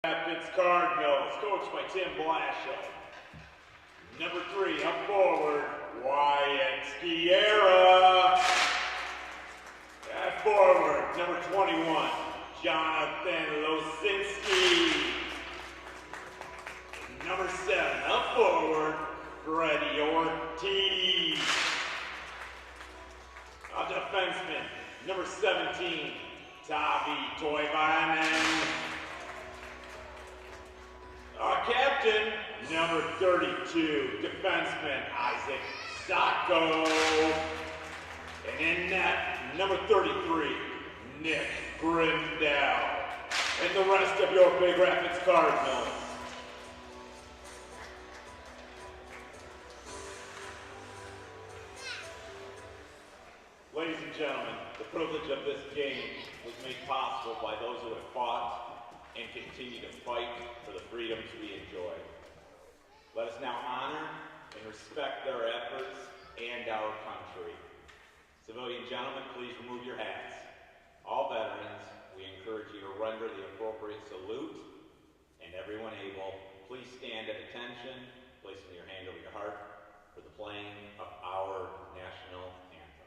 Rapids Cardinals, coached by Tim Blashill. Number 3, up forward, Wyatt Skiera. At forward, number 21, Jonathan Losinski. Number 7, up forward, Freddie Ortiz. A defenseman, number 17, Tavi Toivainen. Our captain, number 32, defenseman Isaac Sacco. And in net, number 33, Nick Grindell. And the rest of your Big Rapids Cardinals. Ladies and gentlemen, the privilege of this game was made possible by those who have fought and continue to fight for the freedoms we enjoy. Let us now honor and respect their efforts and our country. Civilian gentlemen, please remove your hats. All veterans, we encourage you to render the appropriate salute, and everyone able, please stand at attention, placing your hand over your heart for the playing of our national anthem.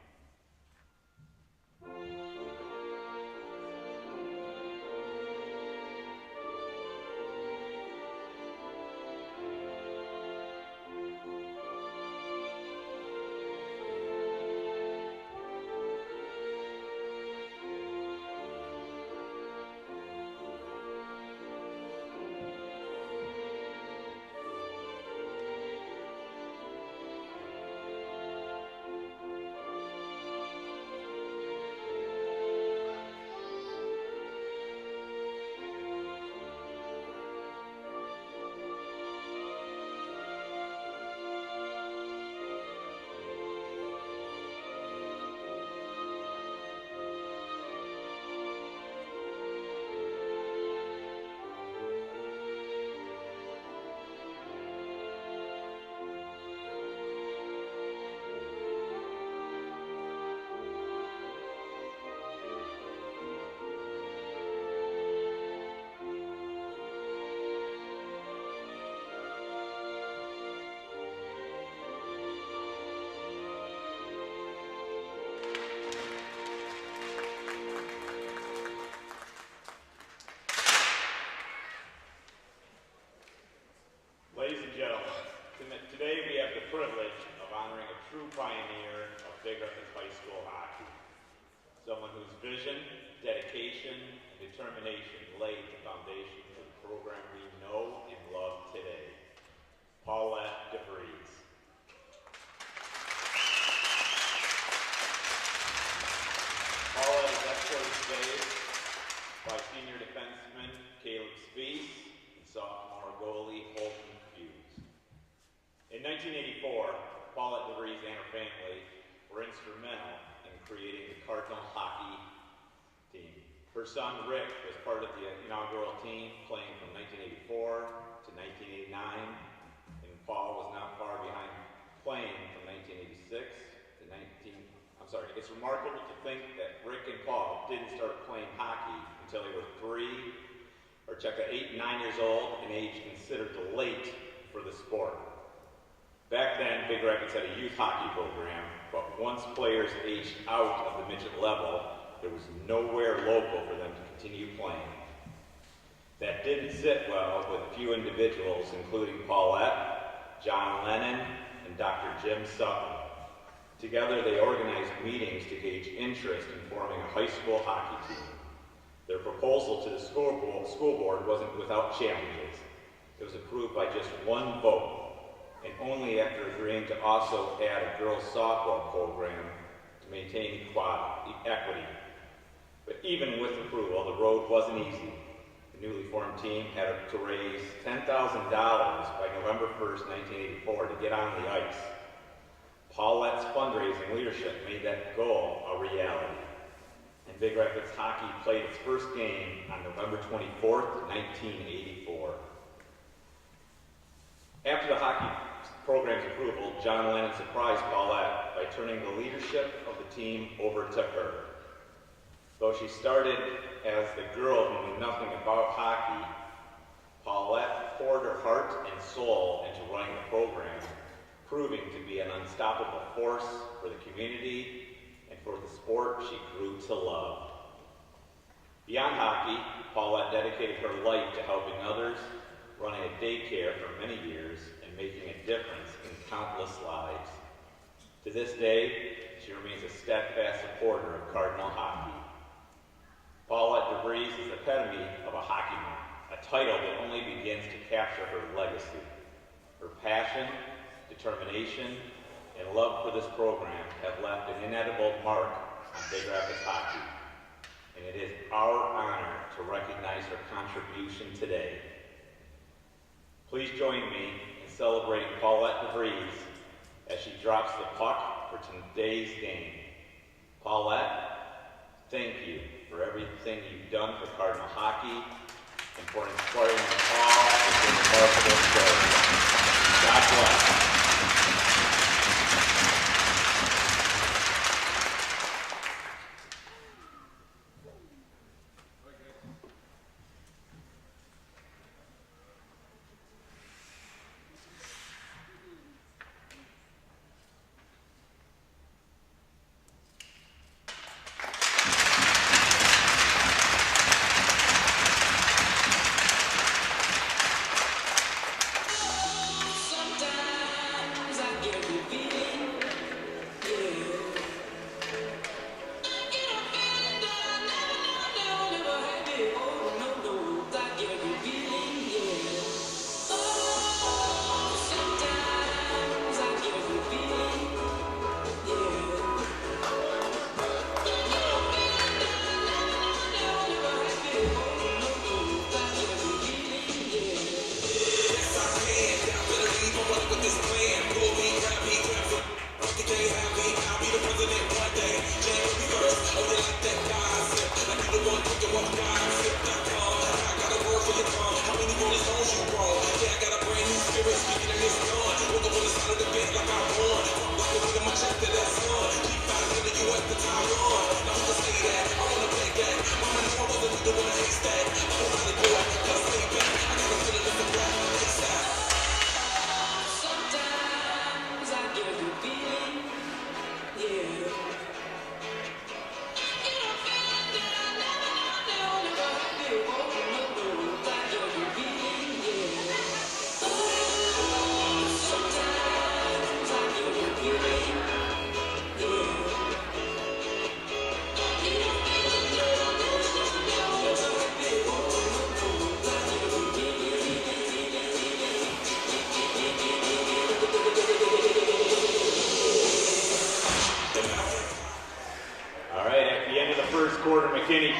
Ladies and gentlemen, today we have the privilege of honoring a true pioneer of Big Rapids High School hockey. Someone whose vision, dedication, and determination laid the foundation for the program we know and love today. Paulette DeVries. Paulette is escorted today by senior defenseman Caleb Spies and sophomore goalie Holden. In 1984, Paulette DeVries and her family were instrumental in creating the Cardinal hockey team. Her son Rick was part of the inaugural team, playing from 1984 to 1989, and Paul was not far behind, playing from 1986 to 19. It's remarkable to think that Rick and Paul didn't start playing hockey until they were 8 and 9 years old, an age considered late for the sport. Back then, Big Rapids had a youth hockey program, but once players aged out of the midget level, there was nowhere local for them to continue playing. That didn't sit well with a few individuals, including Paulette, John Lennon, and Dr. Jim Sutton. Together, they organized meetings to gauge interest in forming a high school hockey team. Their proposal to the school board wasn't without challenges. It was approved by just one vote, and only after agreeing to also add a girls' softball program to maintain equity. But even with approval, the road wasn't easy. The newly formed team had to raise $10,000 by November 1st, 1984 to get on the ice. Paulette's fundraising leadership made that goal a reality. And Big Rapids hockey played its first game on November 24th, 1984. After the hockey program's approval, John Lennon surprised Paulette by turning the leadership of the team over to her. Though she started as the girl who knew nothing about hockey, Paulette poured her heart and soul into running the program, proving to be an unstoppable force for the community and for the sport she grew to love. Beyond hockey, Paulette dedicated her life to helping others, running a daycare for many years, and making a difference in countless lives. To this day, she remains a steadfast supporter of Cardinal hockey. Paulette DeVries is the epitome of a hockey mom, a title that only begins to capture her legacy. Her passion, determination, and love for this program have left an inedible mark on BRHS hockey, and it is our honor to recognize her contribution today. Please join me in celebrating Paulette DeVries as she drops the puck for today's game. Paulette, thank you for everything you've done for Cardinal hockey and for inspiring us all with your remarkable story. God bless.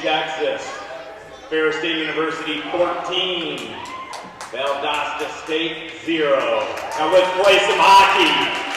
Texas, Ferris State University 14, Valdosta State 0. Now let's play some hockey.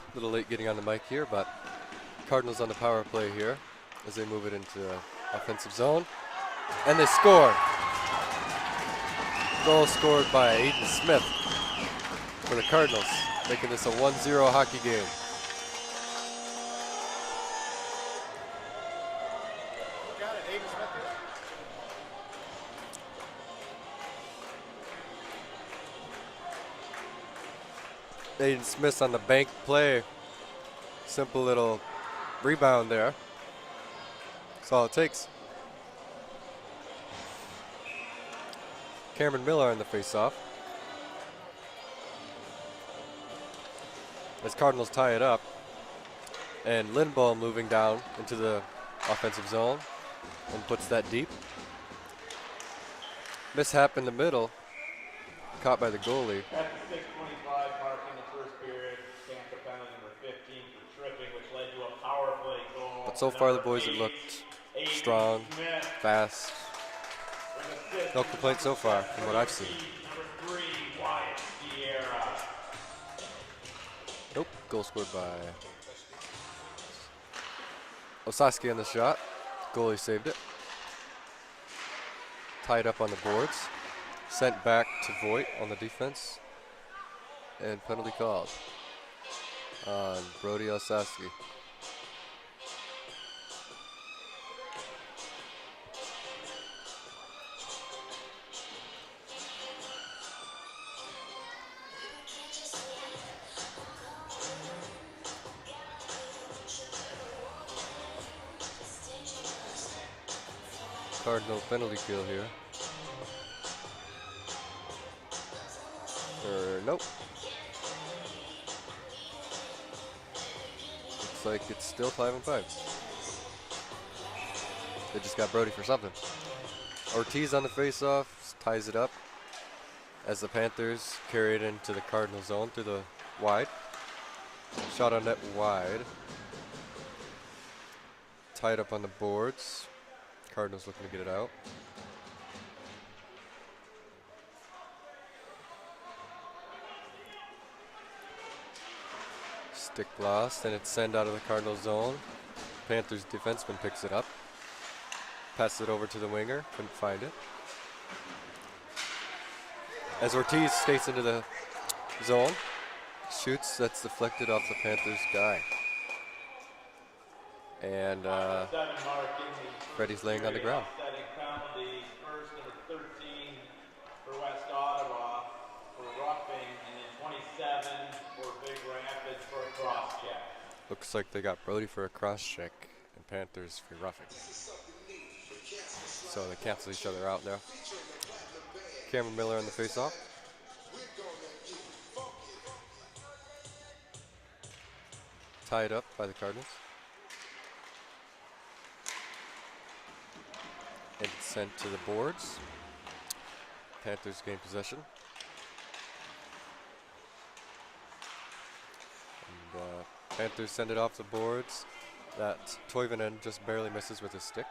A little late getting on the mic here, but Cardinals on the power play here as they move it into offensive zone. And they score. Goal scored by Aiden Smith for the Cardinals, making this a 1-0 hockey game. Aiden Smith on the bank play. Simple little rebound there. That's all it takes. Cameron Miller on the faceoff. As Cardinals tie it up. And Lindbaum moving down into the offensive zone and puts that deep. Mishap in the middle. Caught by the goalie. At the 6:25 mark in the first period, Tampa penalty number 15 for tripping, which led to a power play goal. But so far the boys have looked strong, fast. No complaints so far from what I've seen. Number 3, Wyatt Sierra. Nope, goal scored by Osaski on the shot. Goalie saved it. Tied up on the boards. Sent back to Voigt on the defense. And penalty called on Brody Osaski. Cardinal penalty kill here. Nope. Looks like it's still 5-5. They just got Brody for something. Ortiz on the faceoff ties it up as the Panthers carry it into the Cardinal zone through the wide. Shot on net wide. Tied up on the boards. Cardinals looking to get it out. Stick lost, and it's sent out of the Cardinal zone. Panthers defenseman picks it up. Passes it over to the winger. Couldn't find it. As Ortiz skates into the zone, shoots, that's deflected off the Panthers guy. And Freddie's laying on the ground. Setting penalty, first number 13 for West Ottawa for roughing, and then 27 for Big Rapids for a cross check. Looks like they got Brody for a cross check and Panthers for roughing. So they cancel each other out now. Cameron Miller on the face-off. Tied up by the Cardinals. And it's sent to the boards. Panthers gain possession. And Panthers send it off the boards. That Toivonen just barely misses with his stick.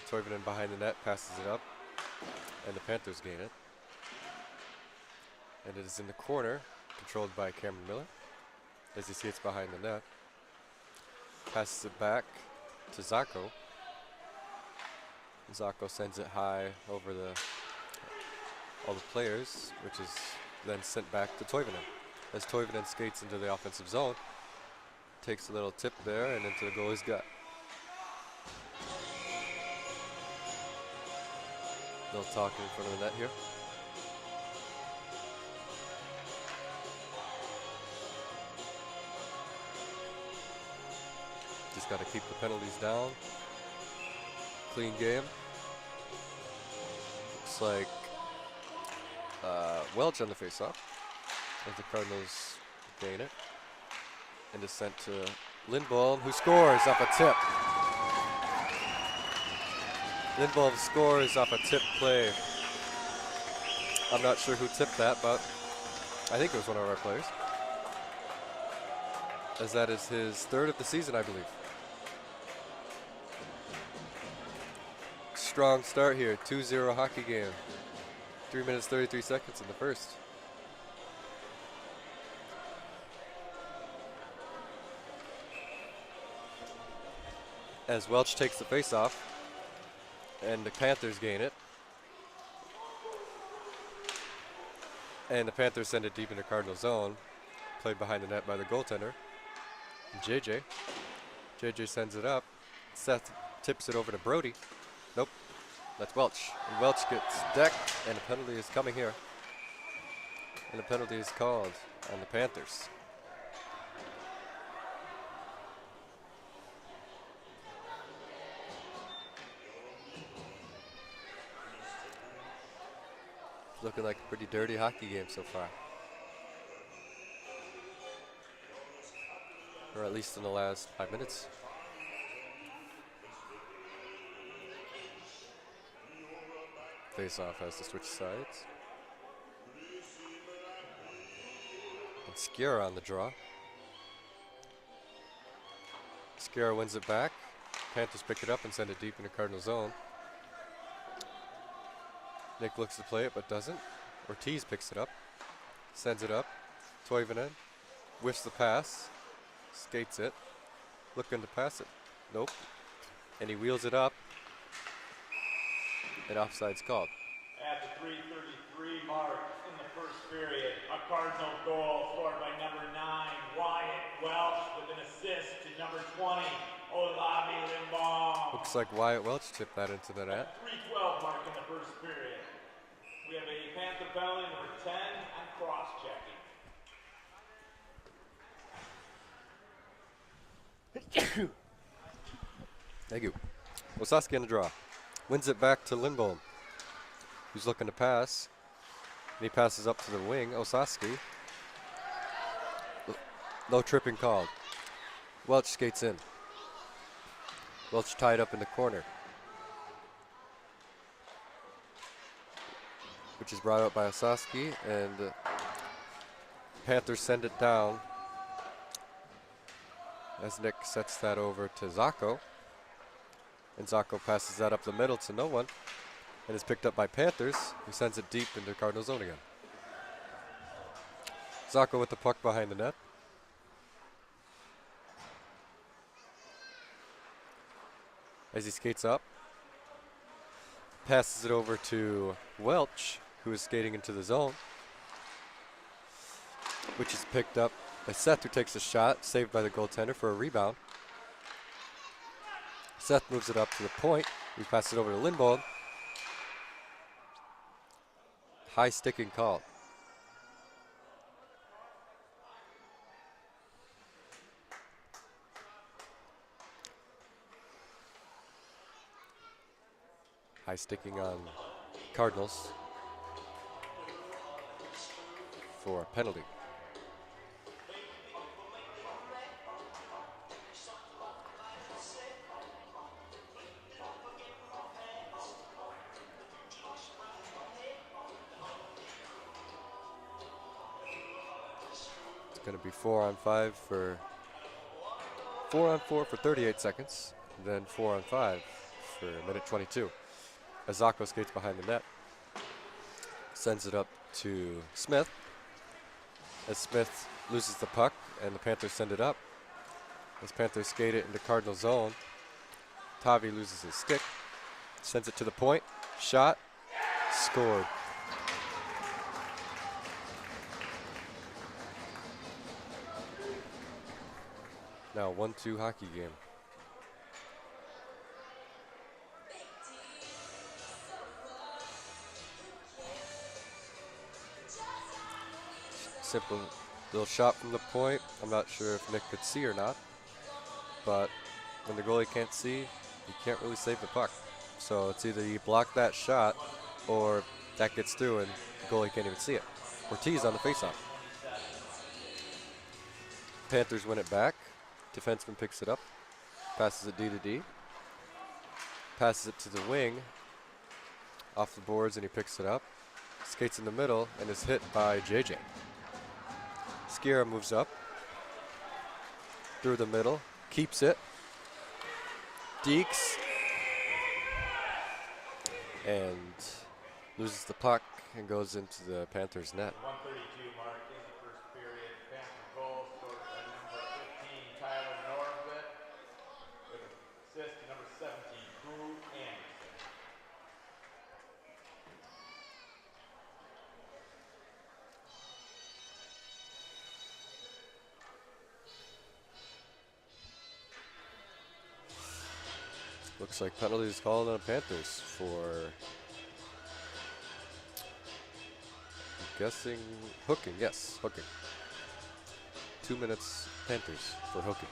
Toivonen behind the net passes it up. And the Panthers gain it. And it is in the corner, controlled by Cameron Miller. As he skates behind the net. Passes it back to Zacco. Zacco sends it high over all the players, which is then sent back to Toivonen. As Toivonen skates into the offensive zone, takes a little tip there and into the goalie's gut. Little talk in front of the net here. Just got to keep the penalties down. Clean game. Looks like Welch on the faceoff as the Cardinals gain it. And is sent to Lindholm, who scores off a tip. Lindholm scores off a tip play. I'm not sure who tipped that, but I think it was one of our players. As that is his third of the season, I believe. Strong start here, 2-0 hockey game. 3 minutes, 33 seconds in the first. As Welch takes the face-off, and the Panthers gain it. And the Panthers send it deep into Cardinal zone, played behind the net by the goaltender, JJ. JJ sends it up. Seth tips it over to Brody. Nope, that's Welch. And Welch gets decked, and a penalty is coming here. And a penalty is called on the Panthers. Looking like a pretty dirty hockey game so far. Or at least in the last 5 minutes. Face-off has to switch sides. And Skiera on the draw. Skiera wins it back. Panthers pick it up and send it deep into Cardinal zone. Nick looks to play it but doesn't. Ortiz picks it up. Sends it up. Toivonen whiffs the pass. Skates it. Looking to pass it. Nope. And he wheels it up. And offside's called. At the 3:33 mark in the first period, a Cardinal goal scored by number 9, Wyatt Welch, with an assist to number 20, Olavi Lindholm. Looks like Wyatt Welch tipped that into the net. 3:12 mark in the first period. We have a Panther penalty number 10 and cross-checking. Thank you. Osaski on the draw. Wins it back to Lindholm, who's looking to pass. And he passes up to the wing. Osaski. No tripping called. Welch skates in. Welch tied up in the corner, which is brought up by Osaski, and Panthers send it down as Nick sets that over to Zacco. And Zacco passes that up the middle to no one, and is picked up by Panthers, who sends it deep into Cardinal zone again. Zacco with the puck behind the net. as he skates up. Passes it over to Welch, who is skating into the zone, which is picked up by Seth, who takes a shot, saved by the goaltender for a rebound. Seth moves it up to the point. He passes it over to Lindbold. High sticking call. High sticking on Cardinals for a penalty. It's going to be 4-on-5 for 4-on-4 for 38 seconds, then 4-on-5 for a minute 22. As Zacco skates behind the net, sends it up to Smith. As Smith loses the puck and the Panthers send it up. As Panthers skate it into Cardinal zone, Tavi loses his stick, sends it to the point, shot, scored. Now 1-2 hockey game. Simple little shot from the point. I'm not sure if Nick could see or not, but when the goalie can't see, you can't really save the puck. So it's either you block that shot or that gets through and the goalie can't even see it. Ortiz on the faceoff. Panthers win it back. Defenseman picks it up, passes it D to D, passes it to the wing, off the boards, and he picks it up, skates in the middle, and is hit by JJ. Skiera moves up, through the middle, keeps it, dekes, and loses the puck and goes into the Panthers net. 1:32 mark in the first period. Panther goal scored by number 15, Tyler Norvit, with an assist to number 17, Drew Anderson. Looks like penalty is called on the Panthers for, I'm guessing, hooking. Yes, hooking. 2 minutes Panthers for hooking.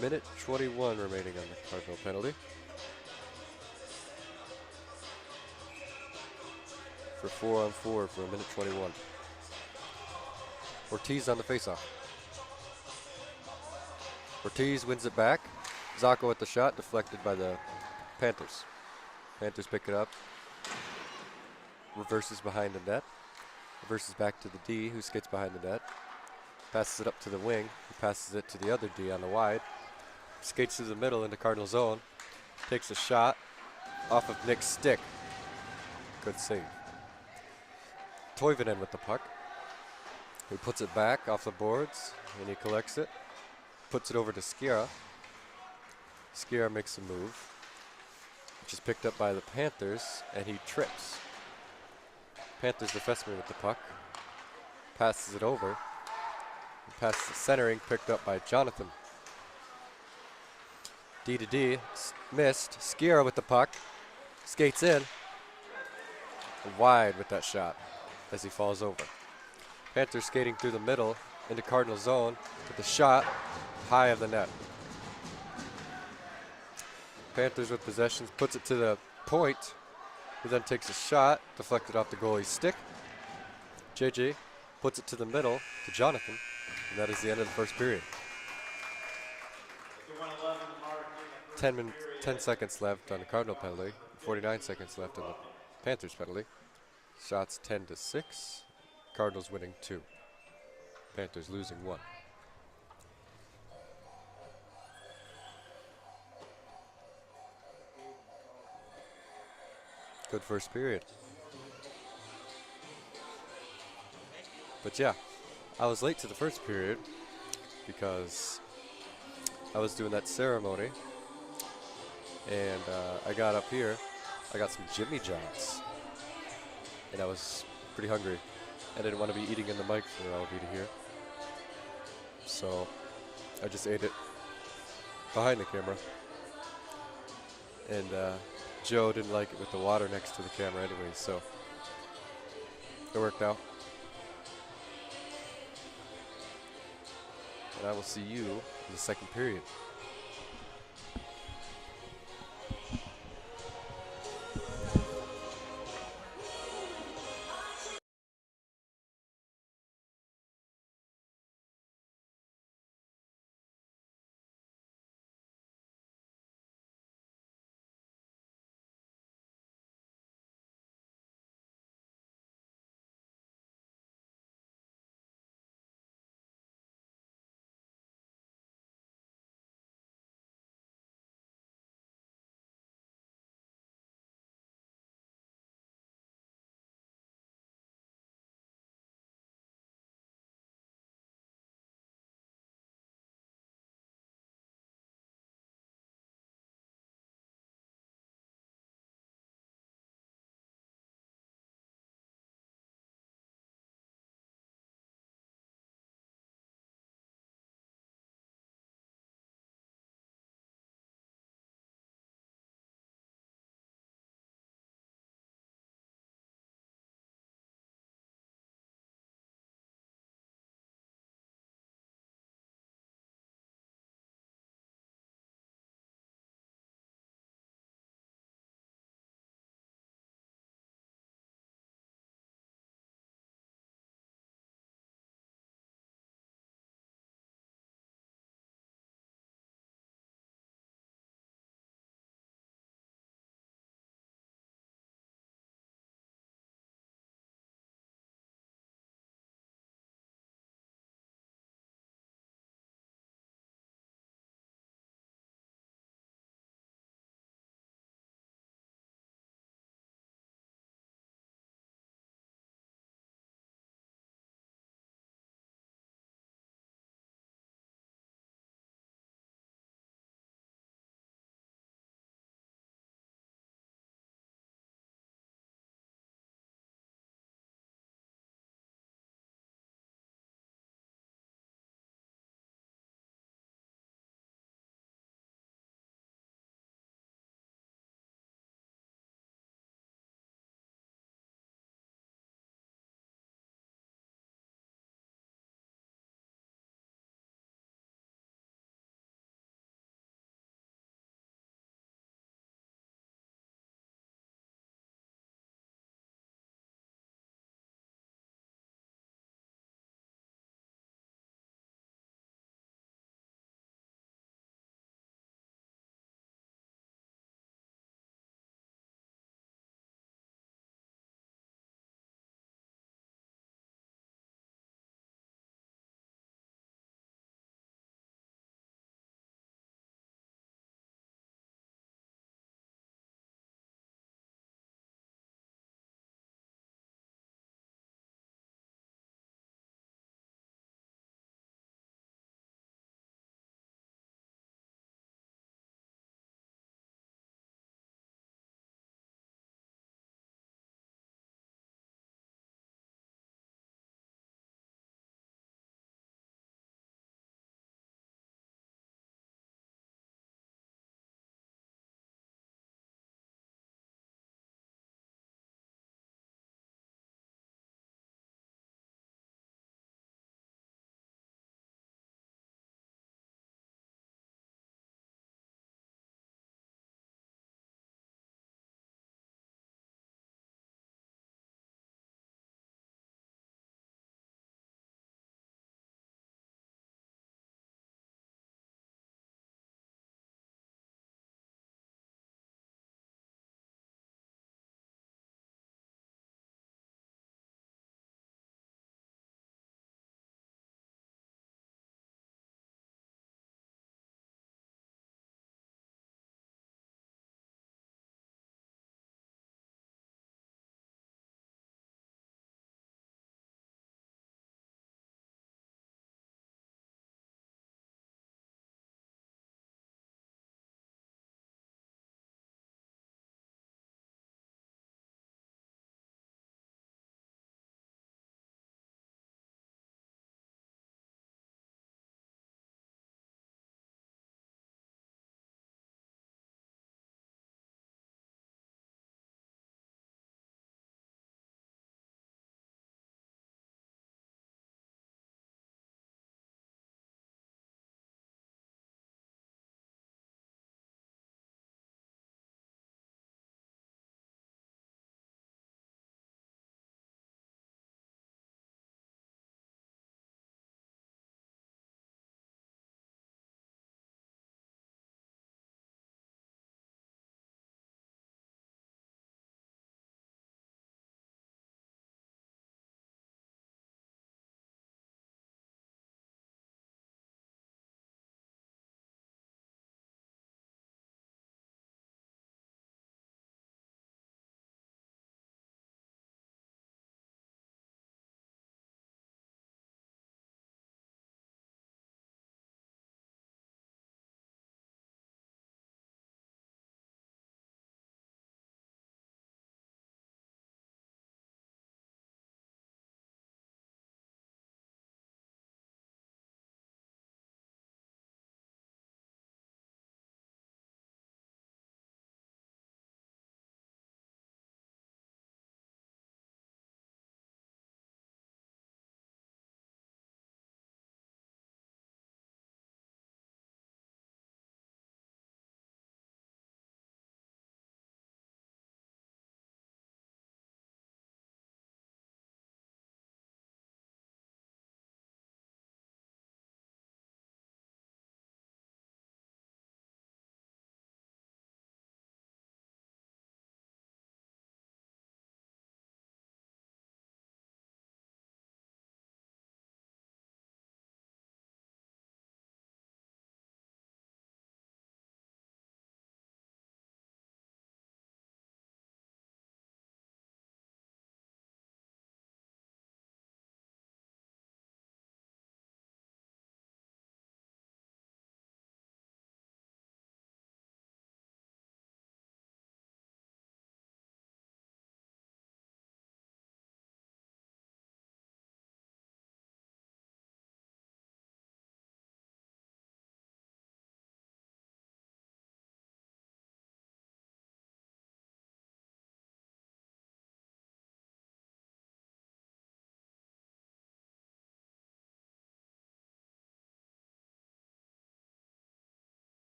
Minute 21 remaining on the Cardinal penalty. For 4-on-4 for a minute 21. Ortiz on the faceoff. Ortiz wins it back. Zacco at the shot, deflected by the Panthers. Panthers pick it up. Reverses behind the net. Reverses back to the D, who skates behind the net. Passes it up to the wing. He passes it to the other D on the wide. Skates through the middle into Cardinal zone. Takes a shot off of Nick's stick. Good save. Toivonen with the puck. He puts it back off the boards, and he collects it. Puts it over to Skiera. Skiera makes a move, which is picked up by the Panthers, and he trips. Panthers defenseman with the puck. Passes it over. Passes the centering, picked up by Jonathan. D to D, missed. Skiera with the puck. Skates in. Wide with that shot as he falls over. Panthers skating through the middle into Cardinal zone with a shot high of the net. Panthers with possessions, puts it to the point, who then takes a shot, deflected off the goalie's stick. JJ puts it to the middle to Jonathan, and that is the end of the first period. 10 seconds left on the Cardinal penalty, 49 seconds left on the Panthers penalty. Shots 10-6, Cardinals winning 2. Panthers losing 1. Good first period. But yeah, I was late to the first period because I was doing that ceremony, and I got up here. I got some Jimmy Johns, and I was pretty hungry. I didn't want to be eating in the mic for all of you to hear, so I just ate it behind the camera. And Joe didn't like it with the water next to the camera anyway, so it worked out. And I will see you in the second period.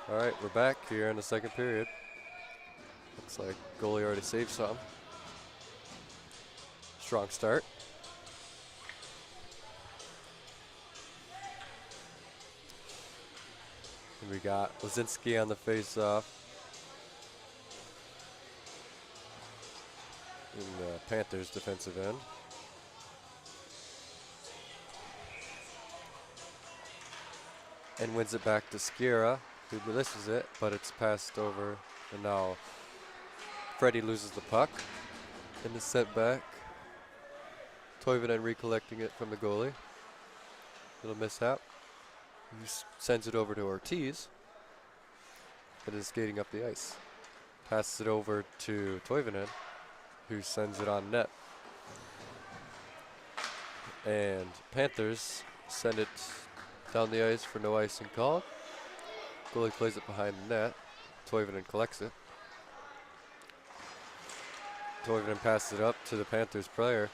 All right, we're back here in the second period. Looks like goalie already saved some. Strong start. And we got Lazinski on the face-off. In the Panthers defensive end. And wins it back to Skira, who releases it, but it's passed over. And now Freddie loses the puck in the setback. Toivonen recollecting it from the goalie. Little mishap. He sends it over to Ortiz. That is skating up the ice. Passes it over to Toivonen, who sends it on net. And Panthers send it down the ice for no icing called. Goalie plays it behind the net. Toivonen collects it. Toivonen passes it up to the Panthers player,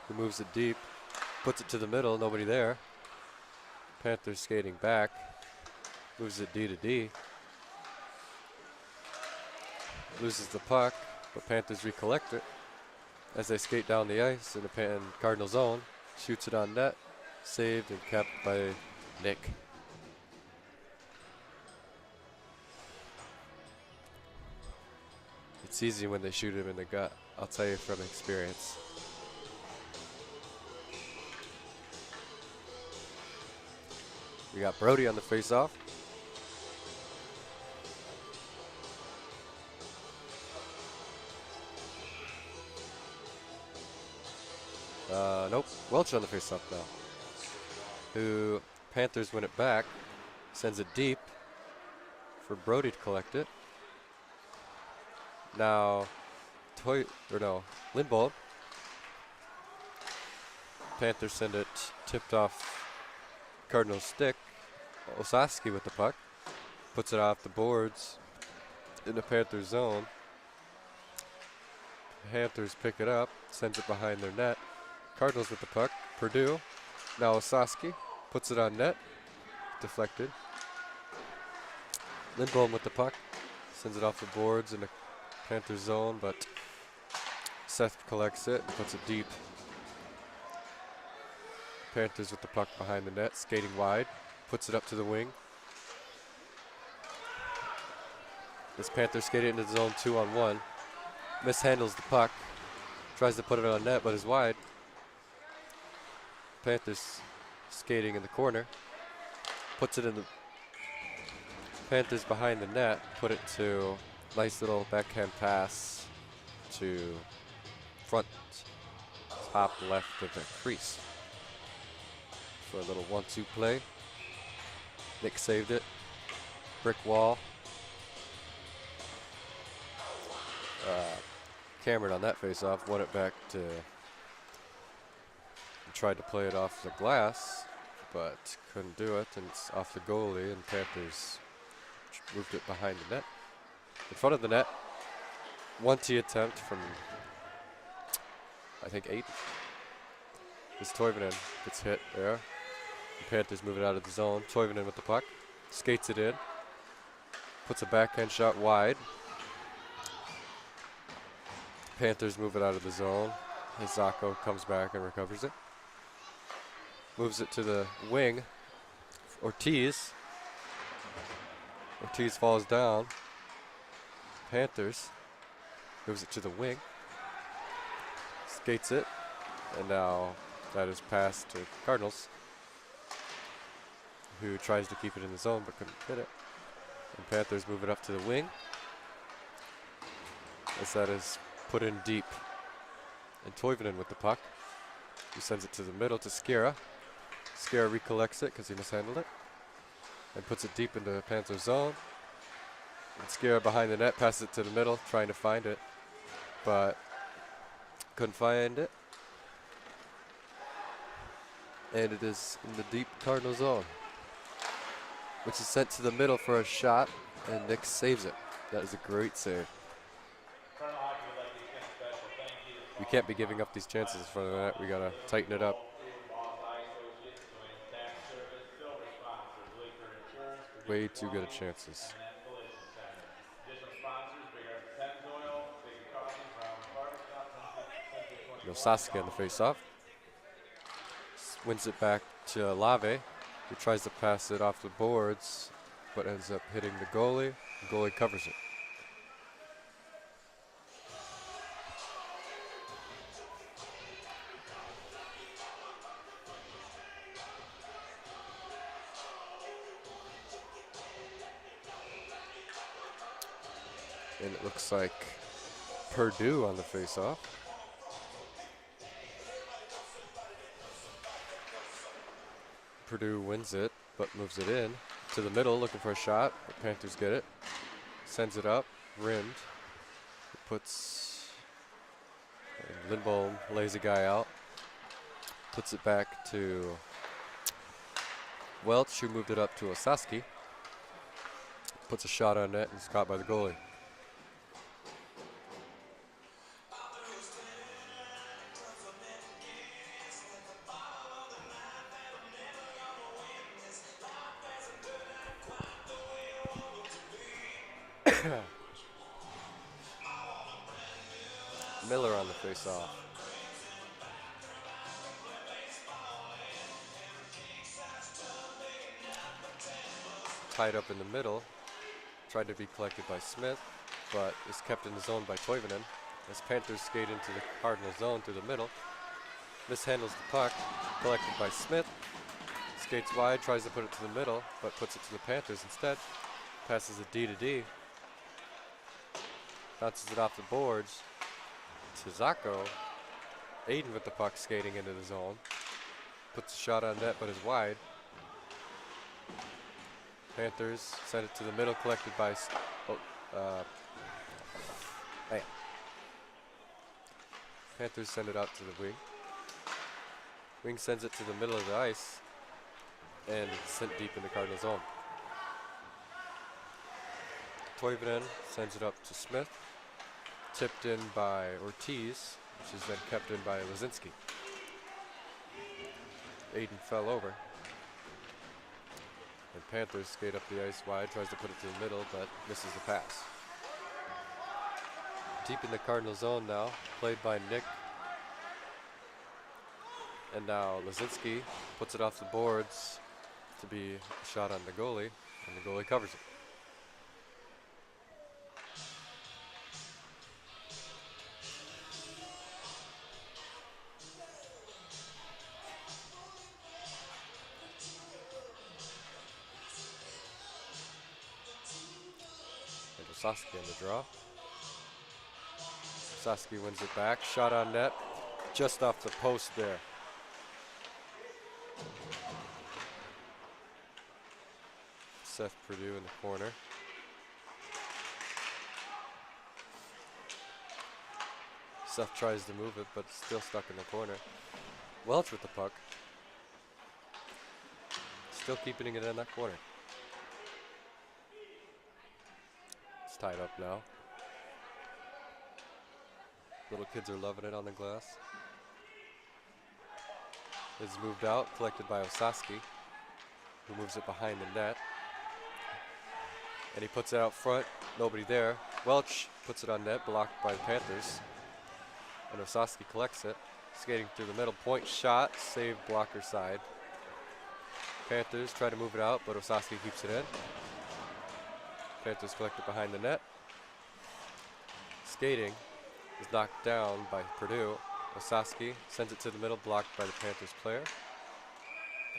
who moves it deep, puts it to the middle, nobody there. Panthers skating back, moves it D to D. Loses the puck, but Panthers recollect it as they skate down the ice in the Cardinal zone. Shoots it on net, saved and kept by Nick. It's easy when they shoot him in the gut, I'll tell you from experience. We got Brody on the face-off. Nope, Welch on the face-off now. Who Panthers win it back, sends it deep for Brody to collect it. Now, Lindbold. Panthers send it tipped off Cardinals stick. Osaski with the puck, puts it off the boards in the Panthers zone. Panthers pick it up, sends it behind their net. Cardinals with the puck. Purdue. Now Osaski puts it on net. Deflected. Lindholm with the puck. Sends it off the boards in the Panthers zone, but Seth collects it and puts it deep. Panthers with the puck behind the net, skating wide. Puts it up to the wing. This Panther skated into the zone 2-on-1. Mishandles the puck. Tries to put it on net, but is wide. Panthers skating in the corner. Puts it in the Panthers behind the net. Put it to nice little backhand pass to front top left of the crease. For a little 1-2 play. Nick saved it. Brick wall. Cameron on that face-off won it back to. Tried to play it off the glass, but couldn't do it, and it's off the goalie, and Panthers moved it behind the net. In front of the net. 1T attempt from, I think, 8. This Toivonen gets hit there. The Panthers move it out of the zone. Toivonen with the puck. Skates it in. Puts a backhand shot wide. Panthers move it out of the zone. Zako comes back and recovers it. Moves it to the wing. Ortiz. Ortiz falls down. Panthers moves it to the wing. Skates it. And now that is passed to Cardinals, who tries to keep it in the zone but couldn't hit it. And Panthers move it up to the wing. As that is put in deep. And Toivonen with the puck. He sends it to the middle to Skira. Skira recollects it because he mishandled it. And puts it deep into Panther zone. And Skira behind the net passes it to the middle, trying to find it. But couldn't find it. And it is in the deep Cardinal zone, which is sent to the middle for a shot, and Nick saves it. That is a great save. We can't be giving up these chances in front of the net. We gotta tighten it up. Way too good at chances. Sasuke on the face-off. Wins it back to Lave, who tries to pass it off the boards, but ends up hitting the goalie. The goalie covers it. And it looks like Purdue on the face-off. Purdue wins it, but moves it in to the middle, looking for a shot. The Panthers get it. Sends it up, rimmed. It puts Lindholm, lays a guy out. Puts it back to Welch, who moved it up to Osaski. Puts a shot on net and is caught by the goalie. Miller on the face-off. Tied up in the middle. Tried to be collected by Smith, but is kept in the zone by Toivonen. As Panthers skate into the Cardinal zone through the middle. Mishandles the puck, collected by Smith. Skates wide, tries to put it to the middle, but puts it to the Panthers instead. Passes it D to D. Bounces it off the boards to Zacco. Aiden with the puck skating into the zone. Puts a shot on net, but is wide. Panthers send it to the middle, collected by Panthers send it out to the wing. Wing sends it to the middle of the ice, and it's sent deep in the Cardinal zone. Toivonen sends it up to Smith, tipped in by Ortiz, which is then kept in by Lazinski. Aiden fell over. And Panthers skate up the ice wide, tries to put it to the middle, but misses the pass. Deep in the Cardinal zone now, played by Nick. And now Lazinski puts it off the boards to be a shot on the goalie, and the goalie covers it. Sasuke on the draw. Sasuke wins it back. Shot on net. Just off the post there. Seth Purdue in the corner. Seth tries to move it, but it's still stuck in the corner. Welch with the puck. Still keeping it in that corner. Tied up now. Little kids are loving it on the glass. It's moved out, collected by Osaski, who moves it behind the net. And he puts it out front, nobody there. Welch puts it on net, blocked by the Panthers. And Osaski collects it, skating through the middle. Point shot, save blocker side. Panthers try to move it out, but Osaski keeps it in. Panthers collect it behind the net. Skating is knocked down by Purdue. Osaski sends it to the middle, blocked by the Panthers player.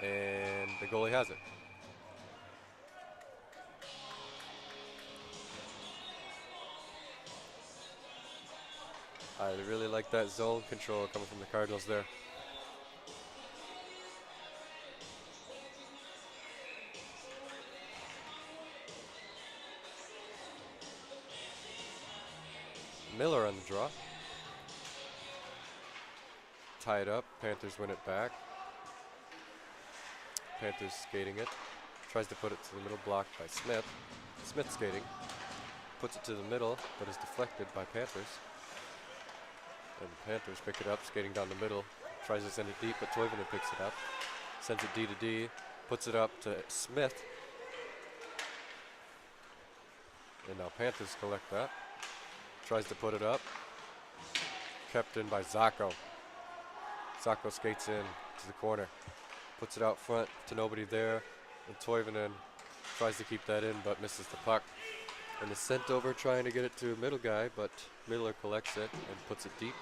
And the goalie has it. I really like that zone control coming from the Cardinals there. Miller on the draw. Tied up. Panthers win it back. Panthers skating it. Tries to put it to the middle, blocked by Smith. Smith skating. Puts it to the middle, but is deflected by Panthers. And the Panthers pick it up, skating down the middle. Tries to send it deep, but Toivonen picks it up. Sends it D to D. Puts it up to Smith. And now Panthers collect that. Tries to put it up. Kept in by Zacco. Sacco skates in to the corner, puts it out front to nobody there, and Toivonen tries to keep that in but misses the puck. And is sent over trying to get it to a middle guy, but Miller collects it and puts it deep,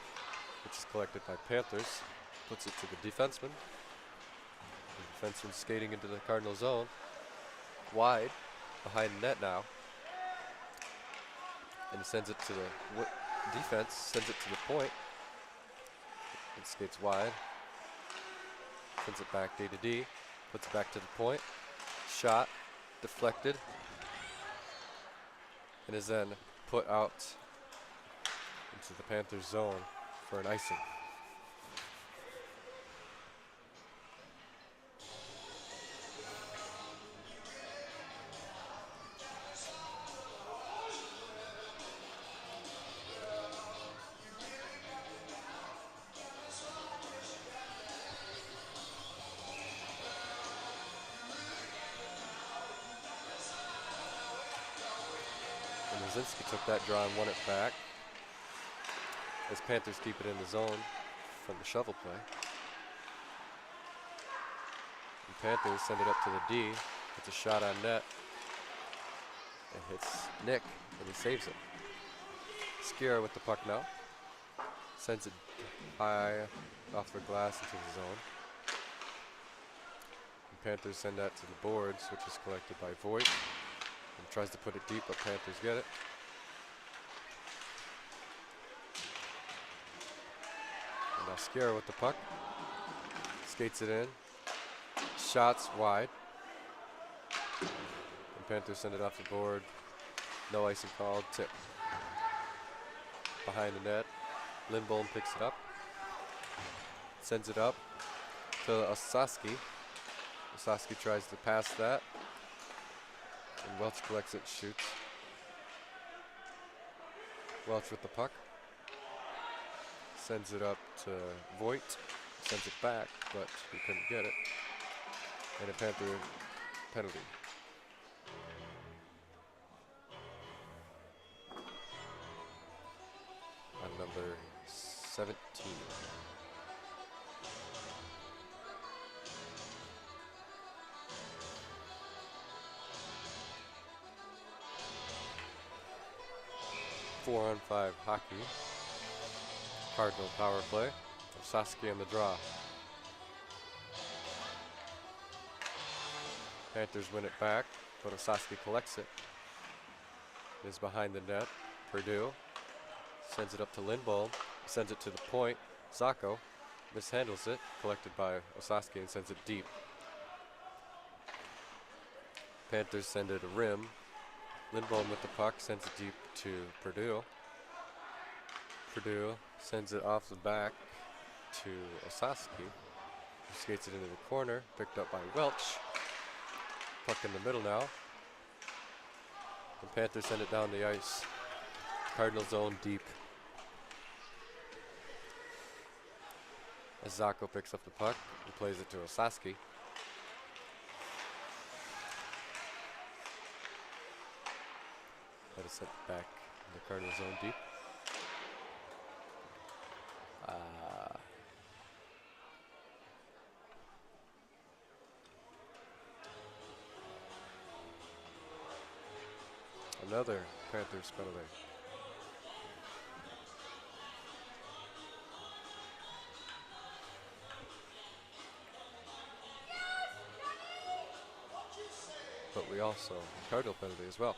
which is collected by Panthers. Puts it to the defenseman. The defenseman skating into the Cardinal zone. Wide, behind the net now. And he sends it to the defense, sends it to the point. And skates wide. Sends it back D to D. Puts it back to the point. Shot, deflected. And is then put out into the Panthers zone for an icing. Zinski took that draw and won it back as Panthers keep it in the zone from the shovel play. And Panthers send it up to the D. It's a shot on net. It hits Nick and he saves it. Skira with the puck now. Sends it high off the glass into the zone. And Panthers send that to the boards, which is collected by Voigt. And tries to put it deep, but Panthers get it. And now Skira with the puck. Skates it in. Shots wide. And Panthers send it off the board. No icing called. Tip. Behind the net. Lindholm picks it up. Sends it up to Osaski. Osaski tries to pass that. And Welch collects it, shoots. Welch with the puck. Sends it up to Voigt. Sends it back, but he couldn't get it. And a Panther penalty. On number 17. Four on 5 hockey. Cardinal power play. Osaski on the draw. Panthers win it back, but Osaski collects it. It is behind the net. Purdue sends it up to Lindholm. Sends it to the point. Zacco mishandles it. Collected by Osaski and sends it deep. Panthers send it a rim. Lindholm with the puck, sends it deep to Purdue. Purdue sends it off the back to Osaski, who skates it into the corner, picked up by Welch. Puck in the middle now. The Panthers send it down the ice. Cardinal zone deep. As Zacco picks up the puck and plays it to Osaski. That is sent back in the Cardinal zone deep. Another Panthers penalty. But we also Cardinal penalty as well.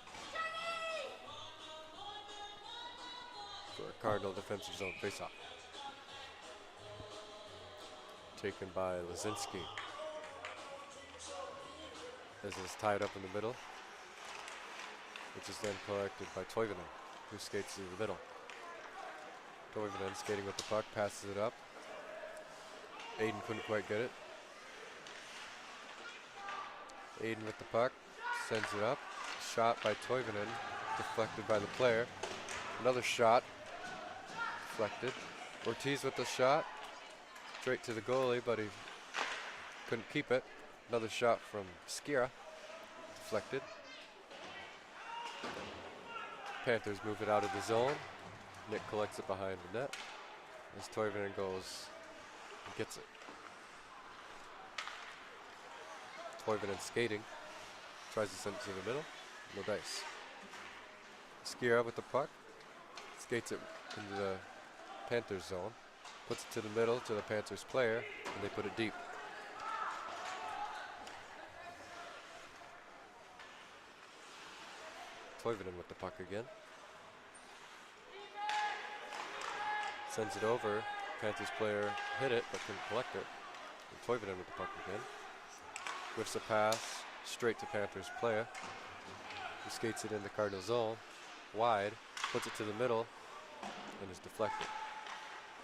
For a Cardinal defensive zone faceoff. Taken by Lazinski. As it's tied up in the middle. Which is then collected by Toivonen, who skates through the middle. Toivonen skating with the puck, passes it up. Aiden couldn't quite get it. Aiden with the puck, sends it up. Shot by Toivonen, deflected by the player. Another shot, deflected. Ortiz with the shot, straight to the goalie, but he couldn't keep it. Another shot from Skira, deflected. Panthers move it out of the zone. Nick collects it behind the net. As Toivonen goes He gets it. Toivonen skating. Tries to send it to the middle. No dice. Skira with the puck. Skates it into the Panthers zone. Puts it to the middle to the Panthers player, and they put it deep. Toivonen with the puck again. Sends it over. Panthers player hit it, but couldn't collect it. And Toivonen with the puck again. Whiffs a pass straight to Panthers player. He skates it in the Cardinal zone. Wide. Puts it to the middle. And is deflected.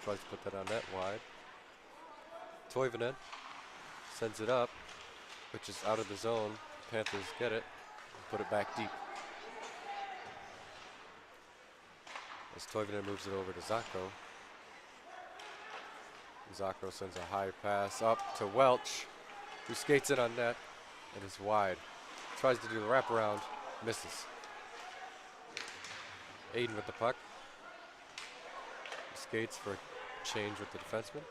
Tries to put that on net wide. Toivonen sends it up, which is out of the zone. Panthers get it. And put it back deep. As Toivonen moves it over to Zacco. Zacco sends a high pass up to Welch, who skates it on net and is wide. Tries to do the wraparound, misses. Aiden with the puck. He skates for a change with the defenseman.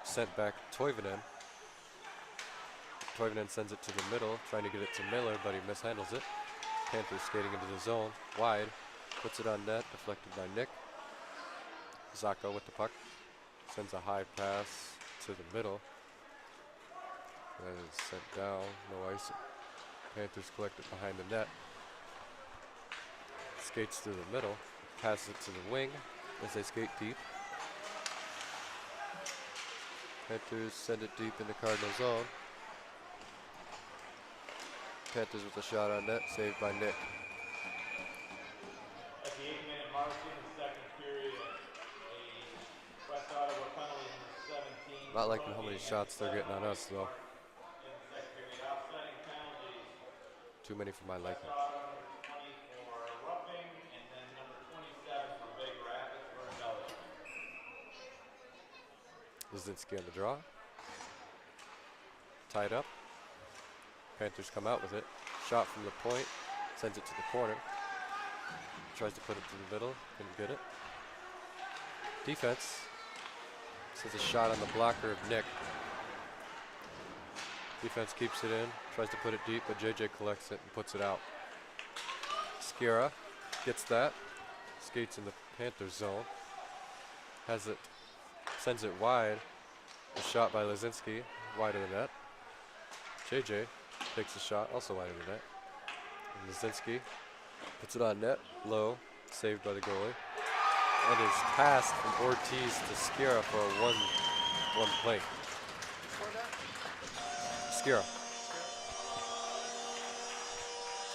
Sent back Toivonen. Toivonen sends it to the middle, trying to get it to Miller, but he mishandles it. Panthers skating into the zone, wide. Puts it on net, deflected by Nick. Zacco with the puck. Sends a high pass to the middle. That is sent down, no ice. Panthers collect it behind the net. Skates through the middle. Passes it to the wing as they skate deep. Panthers send it deep in the Cardinal zone. Panthers with a shot on net, saved by Nick. At the 8-minute mark in the second period, a West Ottawa penalty number 17. Not liking how many shots they're getting on us, though. In the second period, offsetting penalties. Too many for my liking. West Ottawa number 20 for roughing, and then number 27 for BRHS for embellishment. Lizinski on the draw. Tied up. Panthers come out with it. Shot from the point. Sends it to the corner. Tries to put it to the middle. Couldn't get it. Defense. Sends a shot on the blocker of Nick. Defense keeps it in. Tries to put it deep, but JJ collects it and puts it out. Skira gets that. Skates in the Panthers zone. Has it. Sends it wide. A shot by Lizinski. Wide of the net. JJ takes a shot, also wide of the net. And Lizinski puts it on net, low, saved by the goalie. And is passed from Ortiz to Skira for a one play. Skira.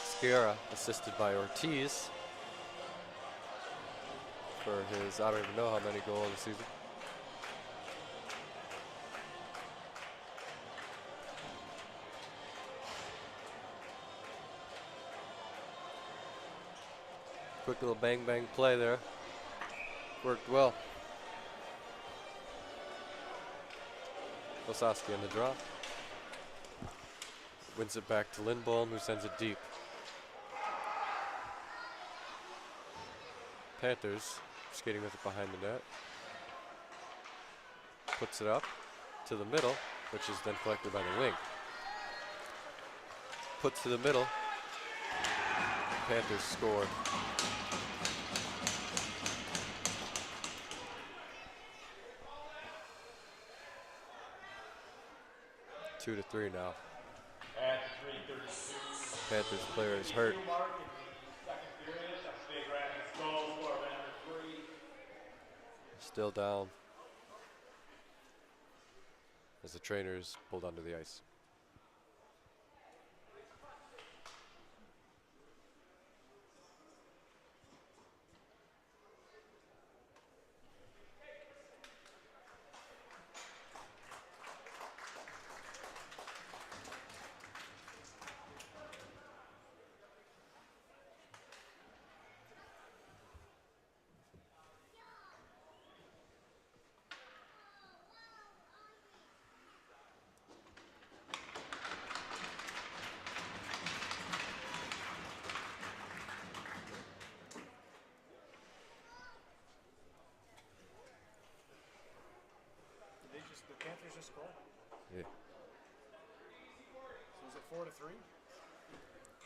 Skira assisted by Ortiz for his, I don't even know how many goals this season. Quick little bang bang play there. Worked well. Osowski on the draw. Wins it back to Lindholm, who sends it deep. Panthers skating with it behind the net. Puts it up to the middle, which is then collected by the wing. Puts to the middle. Panthers score. Two to three now. At 3:32. Panthers player is hurt. Mark in the second period. A big BRHS goal for number 3. Still down as the trainers pulled onto the ice. score? Yeah, So is it 4-3?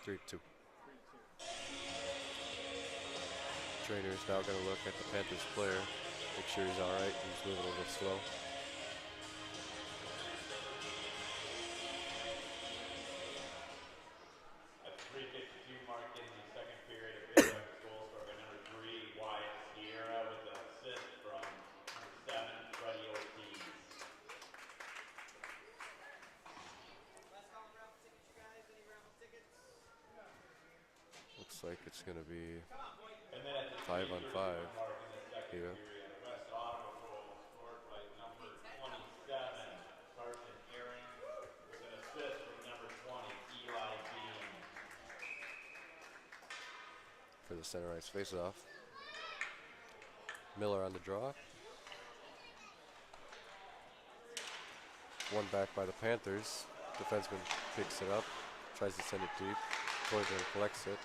3-2. 3-2. Trainer is now going to look at the Panthers player, make sure he's all right. He's moving a little slow. At the 3:52 mark in the second period, a big goal scored by number 3, Wyatt Sierra, with an assist from number 7, Freddie Ortiz. Looks like it's going to be And then at the 5 on 5 mark in the second here. period, a West Ottawa goal scored by number 27, Carson Aaron, with an assist from number 20, Eli Bean. For the center ice faceoff. Miller on the draw. One back by the Panthers. Defenseman picks it up, tries to send it deep. Toivonen collects it,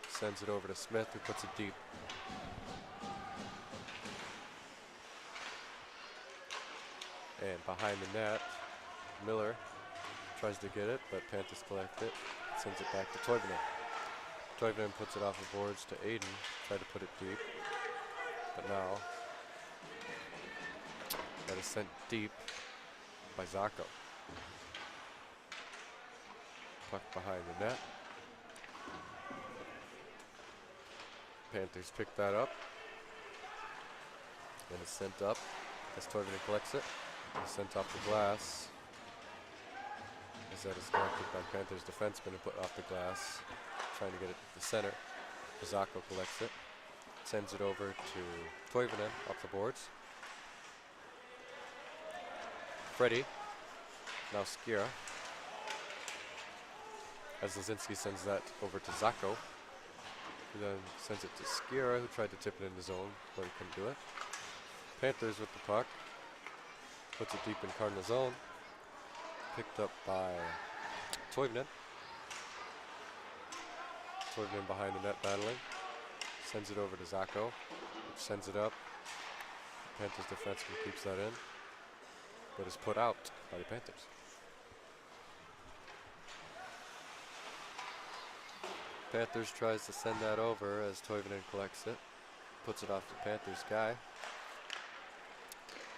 sends it over to Smith, who puts it deep. And behind the net, Miller tries to get it, but Panthers collect it, sends it back to Toivonen. Toivonen puts it off the boards to Aiden, tried to put it deep, but now that is sent deep by Zacco. Puck behind the net. Panthers pick that up. And it's sent up as Toivonen collects it. It's sent off the glass. As that is collected by Panthers defenseman and put off the glass. Trying to get it to the center. Zacco collects it. Sends it over to Toivonen off the boards. Freddie. Now Skira. As Lazinski sends that over to Zacco. Who then sends it to Skira, who tried to tip it in the zone, but he couldn't do it. Panthers with the puck. Puts it deep in Cardinal zone. Picked up by Toivonen. Toivonen behind the net battling. Sends it over to Zacco, which sends it up. Panthers defenseman keeps that in, but is put out by the Panthers. Panthers tries to send that over as Toivonen collects it. Puts it off the Panthers guy.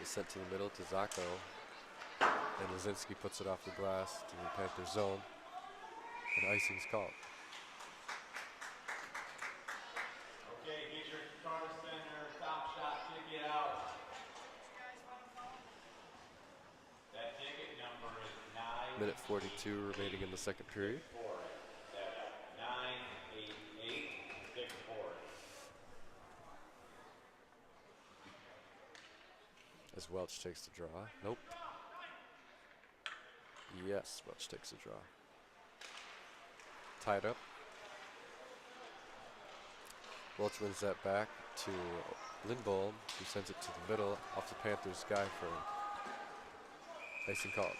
It's sent to the middle to Zacco. And Lazinski puts it off the glass to the Panthers zone. And icing's called. Okay, get your car center, stop shot ticket out. That ticket number is 9. Minute 42 remaining in the second period. 98864. As Welch takes the draw. Nope. Yes, Welch takes the draw. Tied up. Welch wins that back to Lindholm, who sends it to the middle off the Panthers guy for icing called.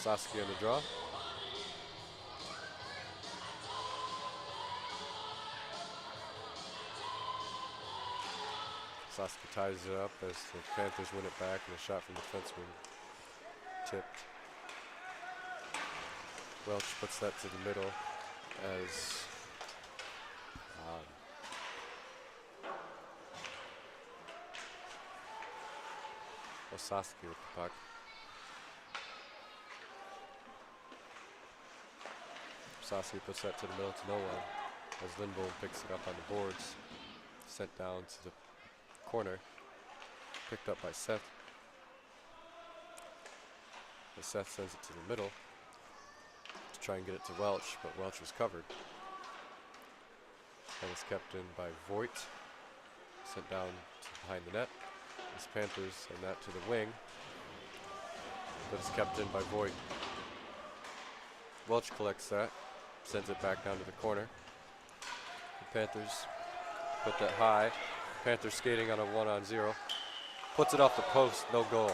Saskia on the draw. Saskia ties it up as the Panthers win it back, and a shot from the defenseman tipped. Welch puts that to the middle as Saskia with the puck. Saskia puts that to the middle to no one as Lindholm picks it up on the boards. Sent down to the corner. Picked up by Seth. As Seth sends it to the middle to try and get it to Welch, but Welch was covered. And it's kept in by Voigt. Sent down to behind the net. As Panthers send that to the wing. But it's kept in by Voigt. Welch collects that. Sends it back down to the corner. The Panthers put that high. Panthers skating on a 1-on-0. Puts it off the post, no goal.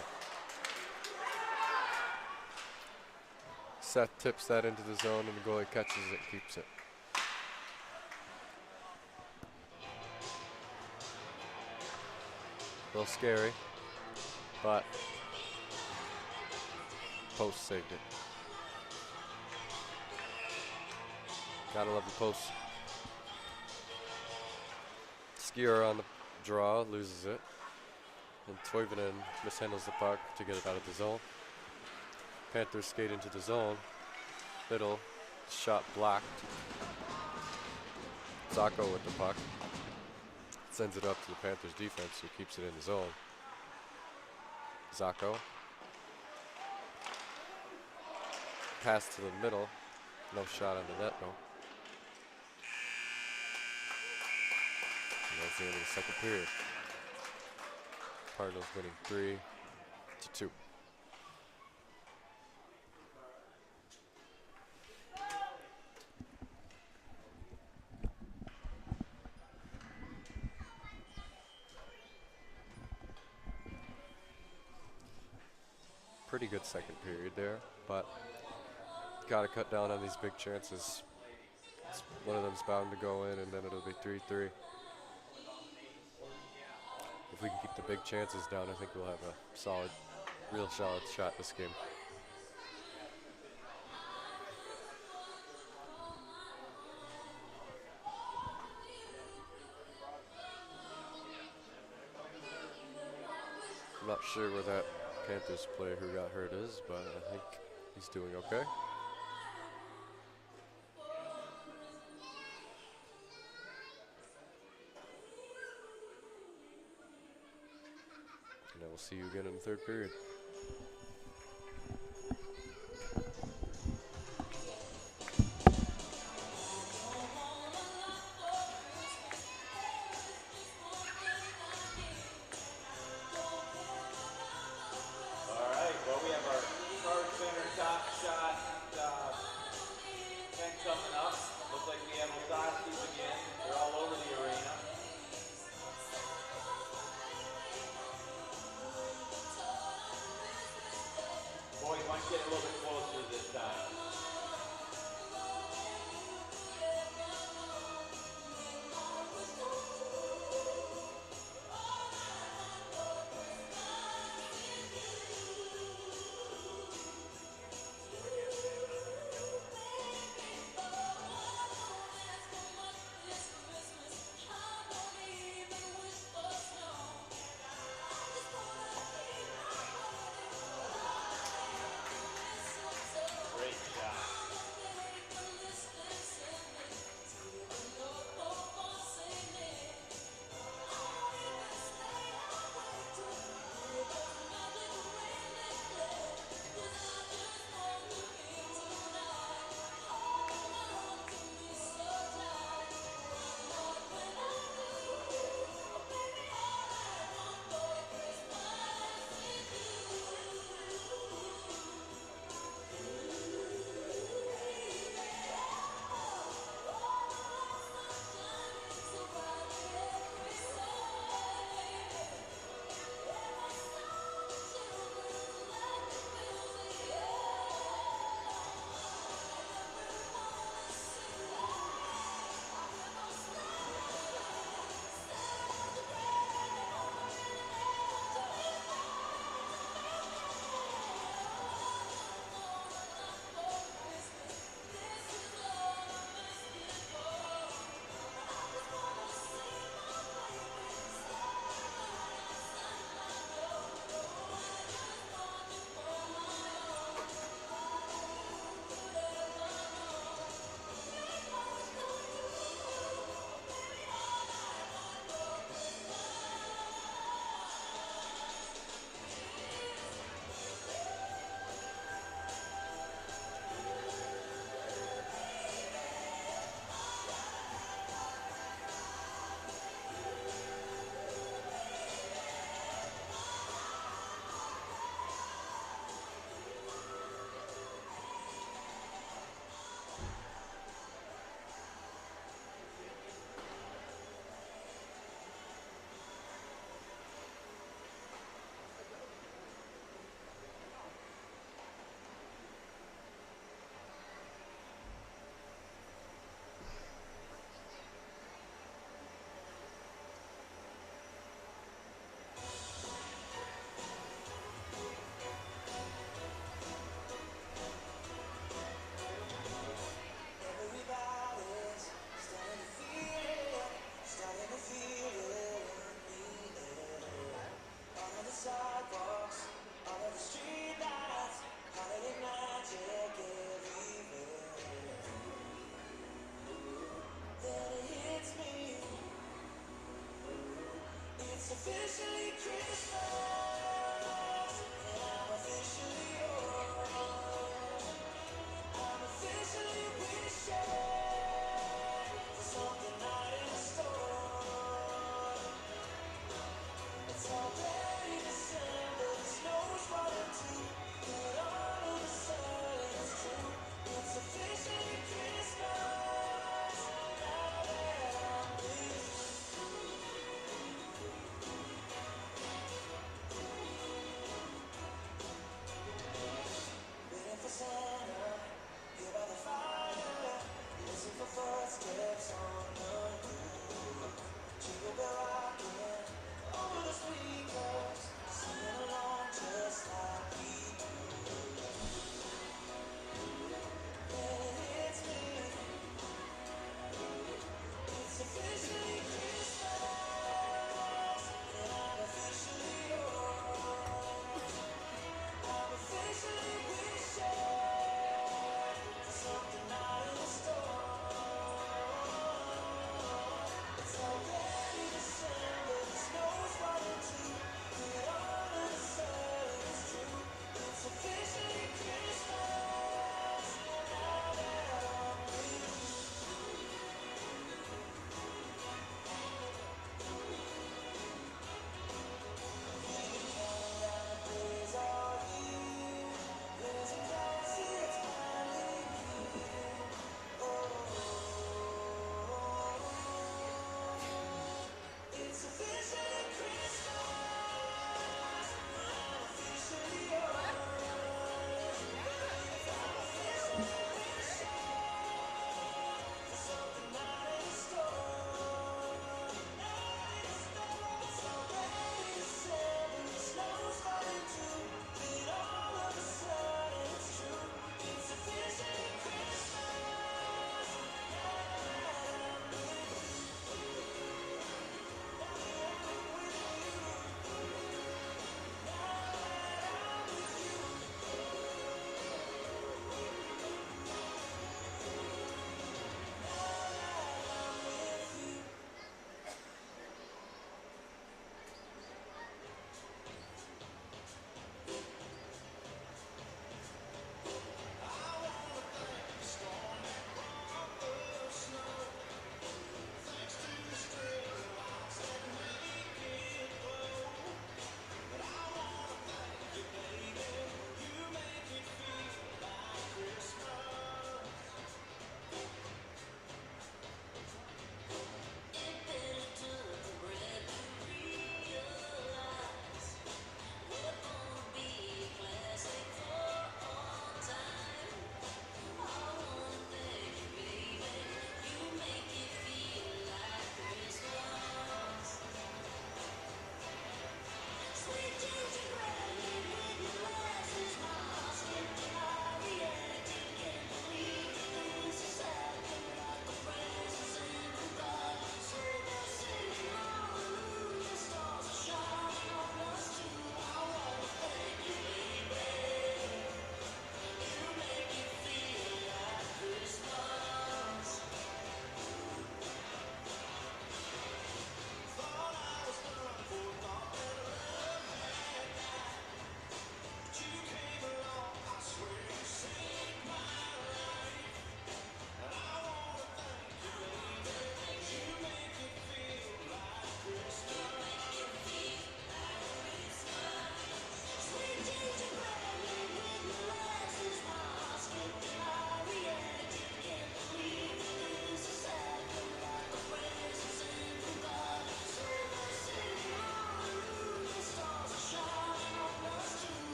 Seth tips that into the zone and the goalie catches it, keeps it. A little scary, but post saved it. Gotta love the post. Skier on the draw, loses it. And Toivonen mishandles the puck to get it out of the zone. Panthers skate into the zone. Middle, shot blocked. Zacco with the puck. Sends it up to the Panthers defense, who keeps it in the zone. Zacco. Pass to the middle. No shot on the net, though. And that's the end of the second period. Cardinals winning 3-2. Pretty good second period there, but got to cut down on these big chances. One of them's bound to go in, and then it'll be 3-3. If we can keep the big chances down, I think we'll have a solid, real solid shot this game. I'm not sure where that Panthers player who got hurt is, but I think he's doing okay. And then we'll see you again in the third period.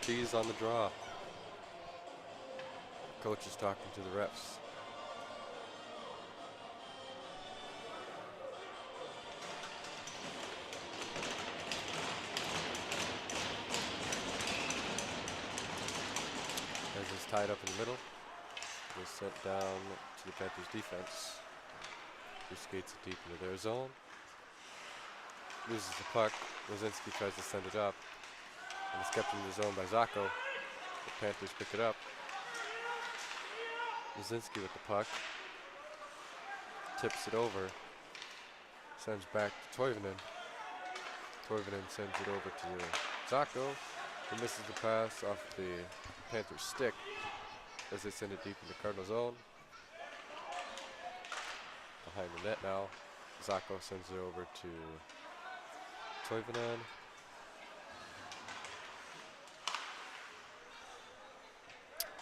Ortiz on the draw. Coach is talking to the refs. As is tied up in the middle. It is sent down to the Panthers defense, who skates it deep into their zone. Loses the puck. Lozinski tries to send it up, and it's kept in the zone by Zacco. The Panthers pick it up. Lozinski with the puck. Tips it over. Sends back to Toivonen. Toivonen sends it over to Zacco, who misses the pass off the Panthers stick as they send it deep in the Cardinal zone. Behind the net now. Zacco sends it over to Toivonen.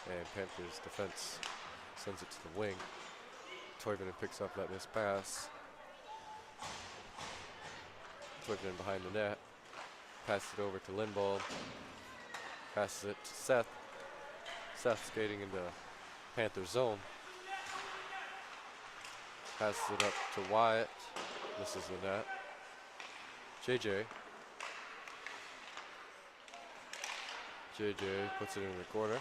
And Panthers defense sends it to the wing. Toivonen picks up that missed pass. Toivonen behind the net. Passes it over to Lindblom. Passes it to Seth. Seth skating into Panther zone. Passes it up to Wyatt. Misses the net. JJ puts it in the corner.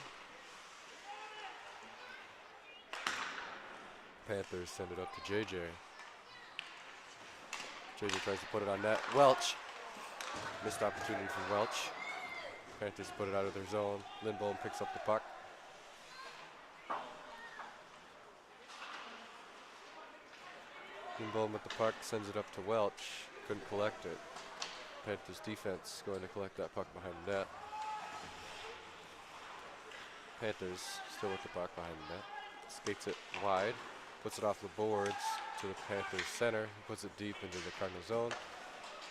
Panthers send it up to JJ. JJ tries to put it on net. Welch. Missed opportunity from Welch. Panthers put it out of their zone. Lindblom picks up the puck. Lindblom with the puck, sends it up to Welch. Couldn't collect it. Panthers defense going to collect that puck behind the net. Panthers still with the puck behind the net. Skates it wide. Puts it off the boards to the Panthers center. He puts it deep into the Cardinal zone.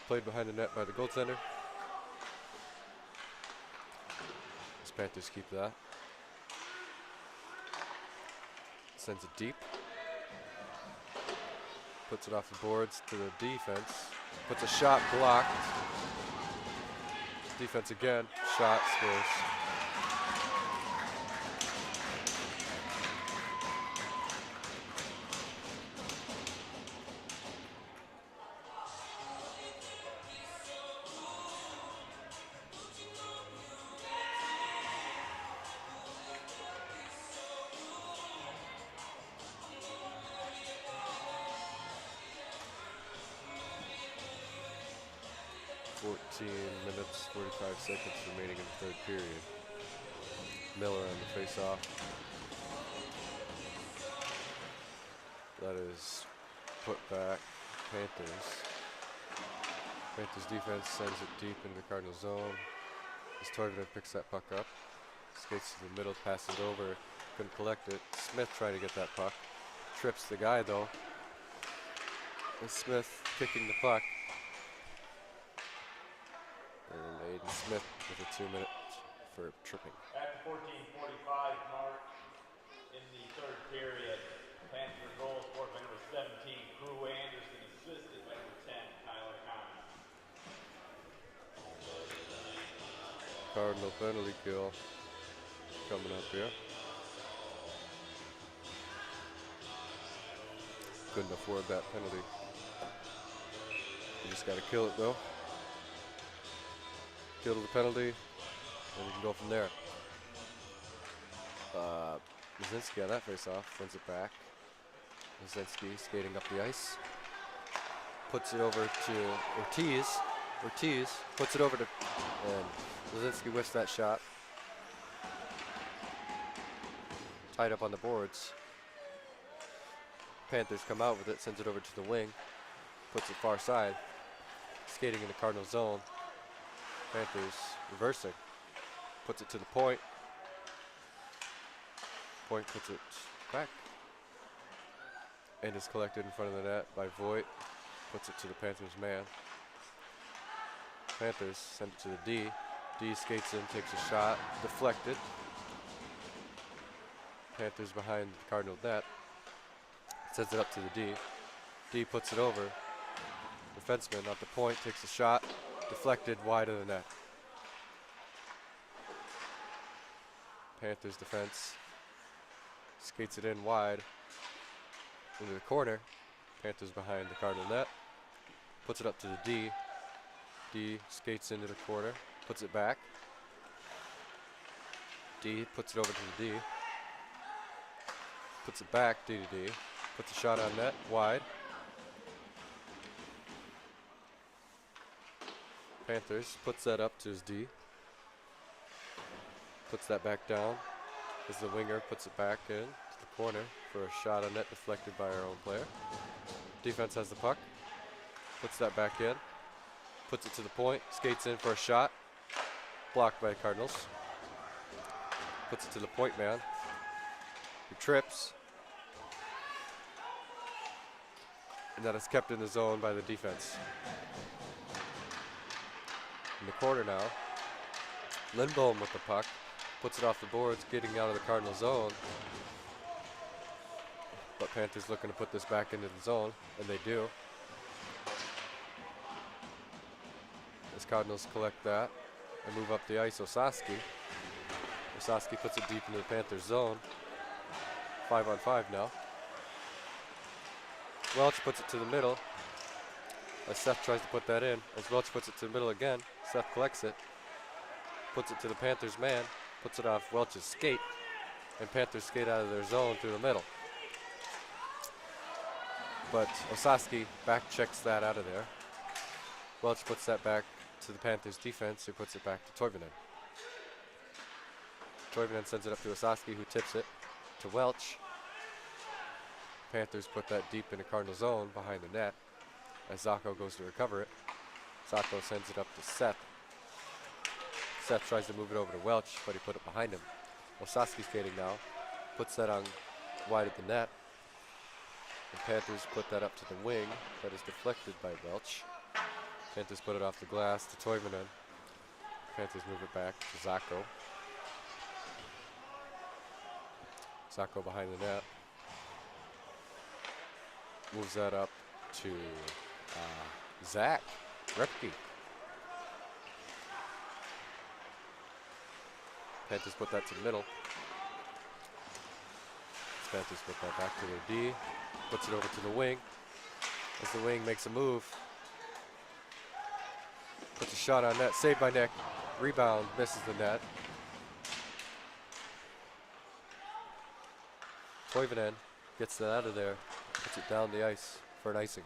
Played behind the net by the goaltender. The Panthers keep that. Sends it deep. Puts it off the boards to the defense. Puts a shot blocked. Defense again. Shot, scores. Minutes, 45 seconds remaining in the third period. Miller on the face-off. That is put back. Panthers. Panthers defense sends it deep into the Cardinal zone. As Toivonen picks that puck up. Skates to the middle, passes it over. Couldn't collect it. Smith trying to get that puck. Trips the guy though. And Smith kicking the puck. And Aiden Smith with a 2 minute for tripping. At the 14:45 mark in the third period, Panther goal scored by number 17, Crew Anderson, assisted by number 10, Tyler Collins. Cardinal penalty kill coming up here. Couldn't afford that penalty. You just got to kill it though. Kill the penalty, and we can go from there. Lozinski on that face-off, sends it back. Lozinski skating up the ice. Puts it over to Ortiz. Ortiz puts it over to, and Lozinski whiffs that shot. Tied up on the boards. Panthers come out with it, sends it over to the wing. Puts it far side. Skating in the Cardinal zone. Panthers reversing. Puts it to the point. Point puts it back. And is collected in front of the net by Voigt. Puts it to the Panthers man. Panthers send it to the D. D skates in, takes a shot. Deflected. Panthers behind the Cardinal net. Sends it up to the D. D puts it over. Defenseman at the point takes a shot. Deflected wide of the net. Panthers defense skates it in wide into the corner. Panthers behind the Cardinal net. Puts it up to the D. D skates into the corner, puts it back. D puts it over to the D. Puts it back, D to D. Puts a shot on net, wide. Panthers puts that up to his D. Puts that back down as the winger puts it back in to the corner for a shot on net deflected by our own player. Defense has the puck. Puts that back in. Puts it to the point. Skates in for a shot. Blocked by the Cardinals. Puts it to the point man. He trips. And that is kept in the zone by the defense. In the corner now. Lindholm with the puck. Puts it off the boards, getting out of the Cardinal zone. But Panthers looking to put this back into the zone, and they do. As Cardinals collect that and move up the ice, Osaski. Osaski puts it deep into the Panthers zone. 5-on-5 now. Welch puts it to the middle. As Seth tries to put that in. As Welch puts it to the middle again, Seth collects it. Puts it to the Panthers man. Puts it off Welch's skate. And Panthers skate out of their zone through the middle. But Osaski back checks that out of there. Welch puts that back to the Panthers defense, who puts it back to Toivonen. Toivonen sends it up to Osaski, who tips it to Welch. Panthers put that deep in the Cardinal zone behind the net as Zacco goes to recover it. Zacco sends it up to Seth. Seth tries to move it over to Welch, but he put it behind him. Osaski skating now, puts that on wide at the net. The Panthers put that up to the wing, that is deflected by Welch. Panthers put it off the glass to Toivonen. Panthers move it back to Zacco. Zacco behind the net. Moves that up to Zach Repke. Panthers put that to the middle. Panthers put that back to their D. Puts it over to the wing. As the wing makes a move. Puts a shot on net. Saved by Nick. Rebound. Misses the net. Toivonen gets that out of there. Puts it down the ice for an icing.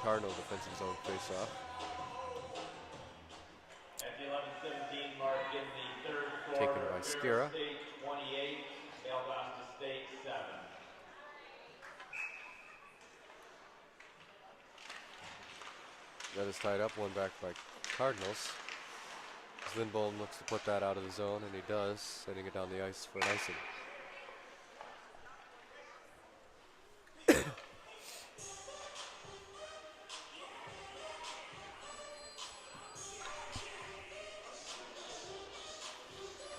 Cardinal defensive zone face-off. At the 11:17 mark in the third quarter, Taken by Skira. State 28, Valdosta State 7. That is tied up, one back by Cardinals. As Lindholm looks to put that out of the zone, and he does, sending it down the ice for an icing.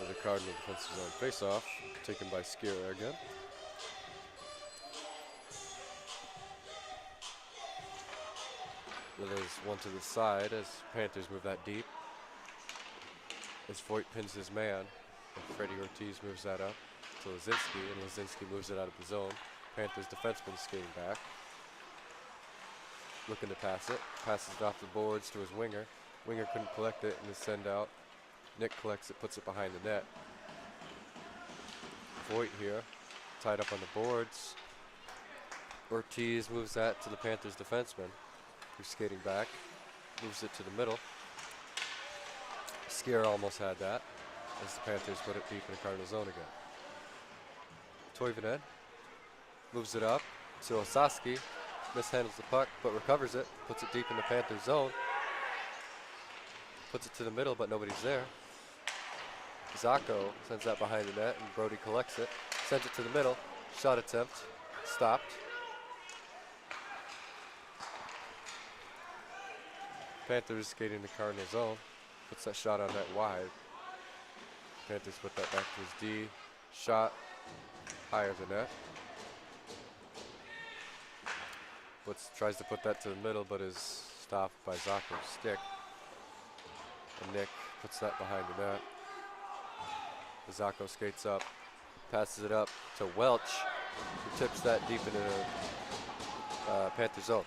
The Cardinal defensive zone face-off, taken by Skira again. There's one to the side as Panthers move that deep. As Voigt pins his man, and Freddie Ortiz moves that up to Lazinski, and Lazinski moves it out of the zone. Panthers defenseman skating back. Looking to pass it. Passes it off the boards to his winger. Winger couldn't collect it in the send out. Nick collects it, puts it behind the net. Voigt here, tied up on the boards. Ortiz moves that to the Panthers defenseman, who's skating back. Moves it to the middle. Skier almost had that, as the Panthers put it deep in the Cardinal zone again. Toivonen moves it up to Osaski. Mishandles the puck, but recovers it. Puts it deep in the Panthers zone. Puts it to the middle, but nobody's there. Zacco sends that behind the net, and Brody collects it. Sends it to the middle. Shot attempt. Stopped. Panthers skating the Cardinal zone. Puts that shot on net wide. Panthers put that back to his D. Shot higher than net. tries to put that to the middle, but is stopped by Zacco's stick. And Nick puts that behind the net. Zacco skates up, passes it up to Welch, who tips that deep into the Panther zone.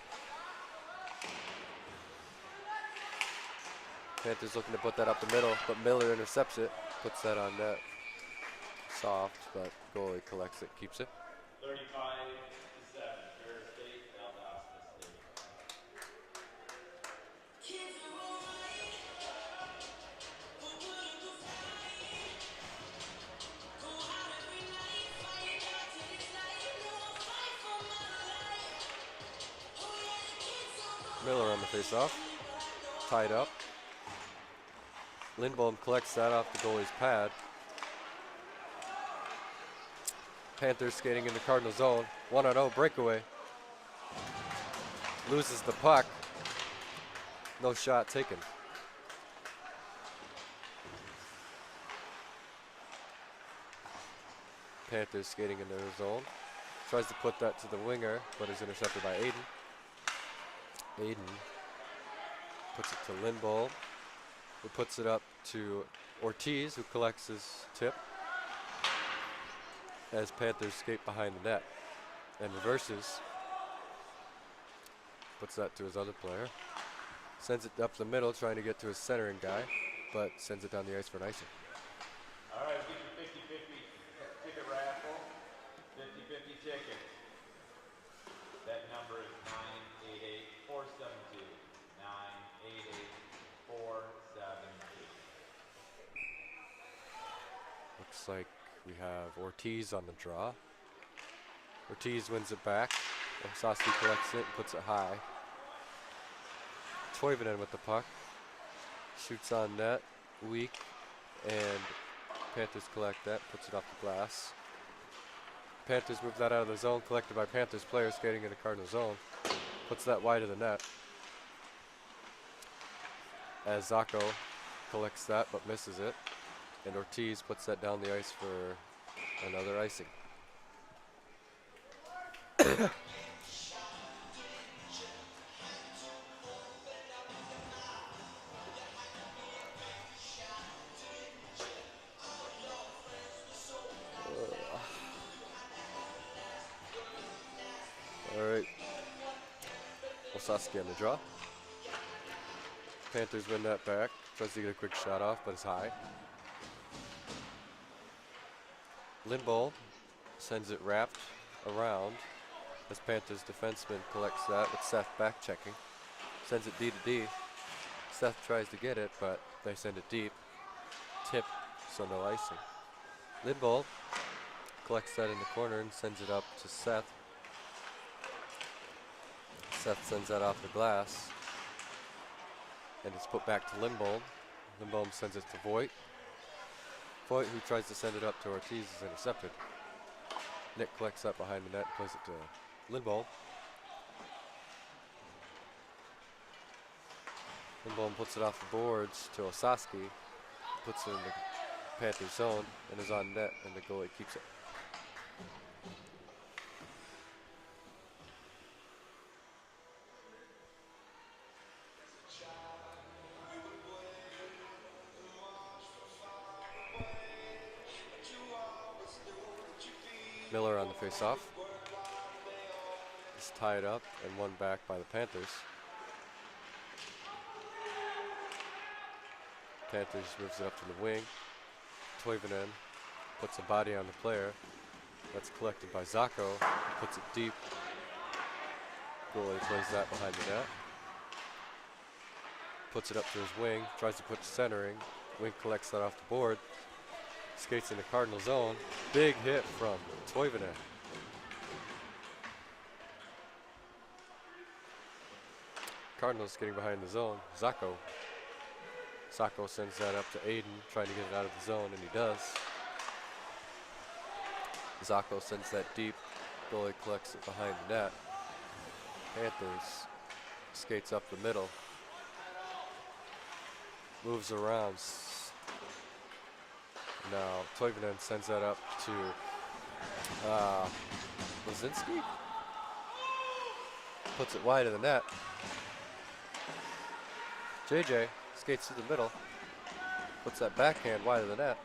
Panthers looking to put that up the middle, but Miller intercepts it, puts that on net. Soft, but goalie collects it, keeps it. 35-7, Ferris State, Valdosta State. Miller on the face-off, tied up. Lindholm collects that off the goalie's pad. Panthers skating in the Cardinal zone. 1-0 breakaway. Loses the puck. No shot taken. Panthers skating in their zone. Tries to put that to the winger, but is intercepted by Aiden. Aiden puts it to Lindholm, who puts it up to Ortiz, who collects his tip as Panthers skate behind the net and reverses. Puts that to his other player. Sends it up the middle, trying to get to his centering guy, but sends it down the ice for an icing. All right, get your 50-50 ticket raffle. 50-50 tickets. That number is 988-472. 988-472. Looks like we have Ortiz on the draw. Ortiz wins it back. Osowski collects it and puts it high. Toivonen with the puck. Shoots on net. Weak. And Panthers collect that. Puts it off the glass. Panthers move that out of the zone. Collected by Panthers players skating in the Cardinal zone. Puts that wide of the net. As Zacco collects that but misses it. And Ortiz puts that down the ice for another icing. All right. Osowski on the draw. Panthers win that back. Tries to get a quick shot off, but it's high. Lindholm sends it wrapped around as Panthers defenseman collects that with Seth back checking. Sends it D to D. Seth tries to get it, but they send it deep. Tip, so no icing. Lindholm collects that in the corner and sends it up to Seth. Seth sends that off the glass. And it's put back to Lindholm. Lindholm sends it to Voigt. Voigt, who tries to send it up to Ortiz, is intercepted. Nick collects that behind the net and plays it to Lindholm. Lindholm puts it off the boards to Osowski. Puts it in the Panthers zone and is on net, and the goalie keeps it. Miller on the face-off. It's tied up and won back by the Panthers. Panthers moves it up to the wing. Toivonen puts a body on the player. That's collected by Zacco. Puts it deep. Goalie plays that behind the net. Puts it up to his wing. Tries to put centering. Wing collects that off the board. Skates in the Cardinal zone. Big hit from Toivonen. Cardinals getting behind the zone. Zacco. Zacco sends that up to Aiden, trying to get it out of the zone, and he does. Zacco sends that deep. Goalie collects it behind the net. Panthers skates up the middle. Moves around. Now Toivonen sends that up to Lazinski. puts it wide of the net. JJ skates to the middle, puts that backhand wide of the net.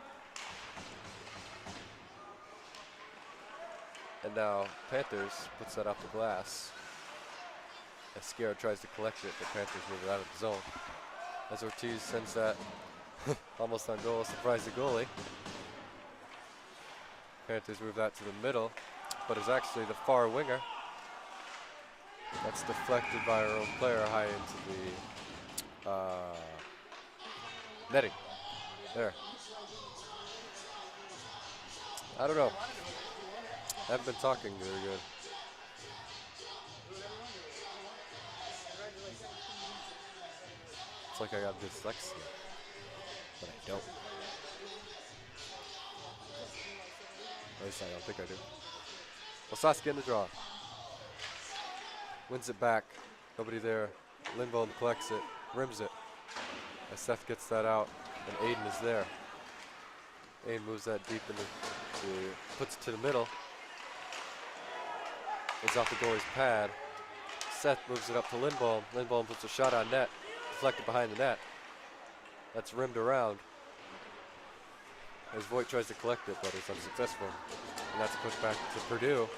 And now Panthers puts that off the glass. As Sciarra tries to collect it, but Panthers move it out of the zone. As Ortiz sends that almost on goal, surprise the goalie. Panthers move that to the middle, but it's actually the far winger. That's deflected by our own player high into the netting. There. I don't know. I haven't been talking very good. It's like I got dyslexia, but I don't. At least I don't think I do. Osaka in the draw. Wins it back. Nobody there. Lindholm collects it. Rims it. As Seth gets that out, and Aiden is there. Aiden moves that deep into puts it to the middle. It's off the goalie's pad. Seth moves it up to Lindholm. Lindholm puts a shot on net. Deflected behind the net. That's rimmed around. As Voigt tries to collect it, but it's unsuccessful. And that's pushed back to Purdue.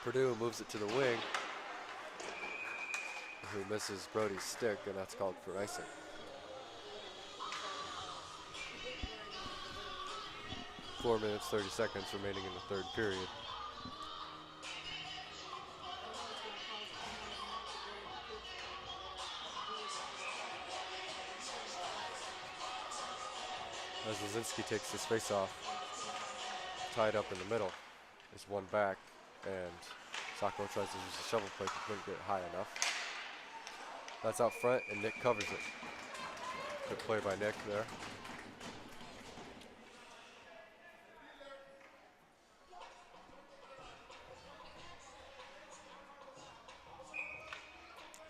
Purdue moves it to the wing, who misses Brody's stick, and that's called for icing. Four minutes, 30 seconds remaining in the third period. As Lazinski takes this face off, tied up in the middle, is one back, and Sacco tries to use the shovel play, but couldn't get it high enough. That's out front, and Nick covers it. Good play by Nick there.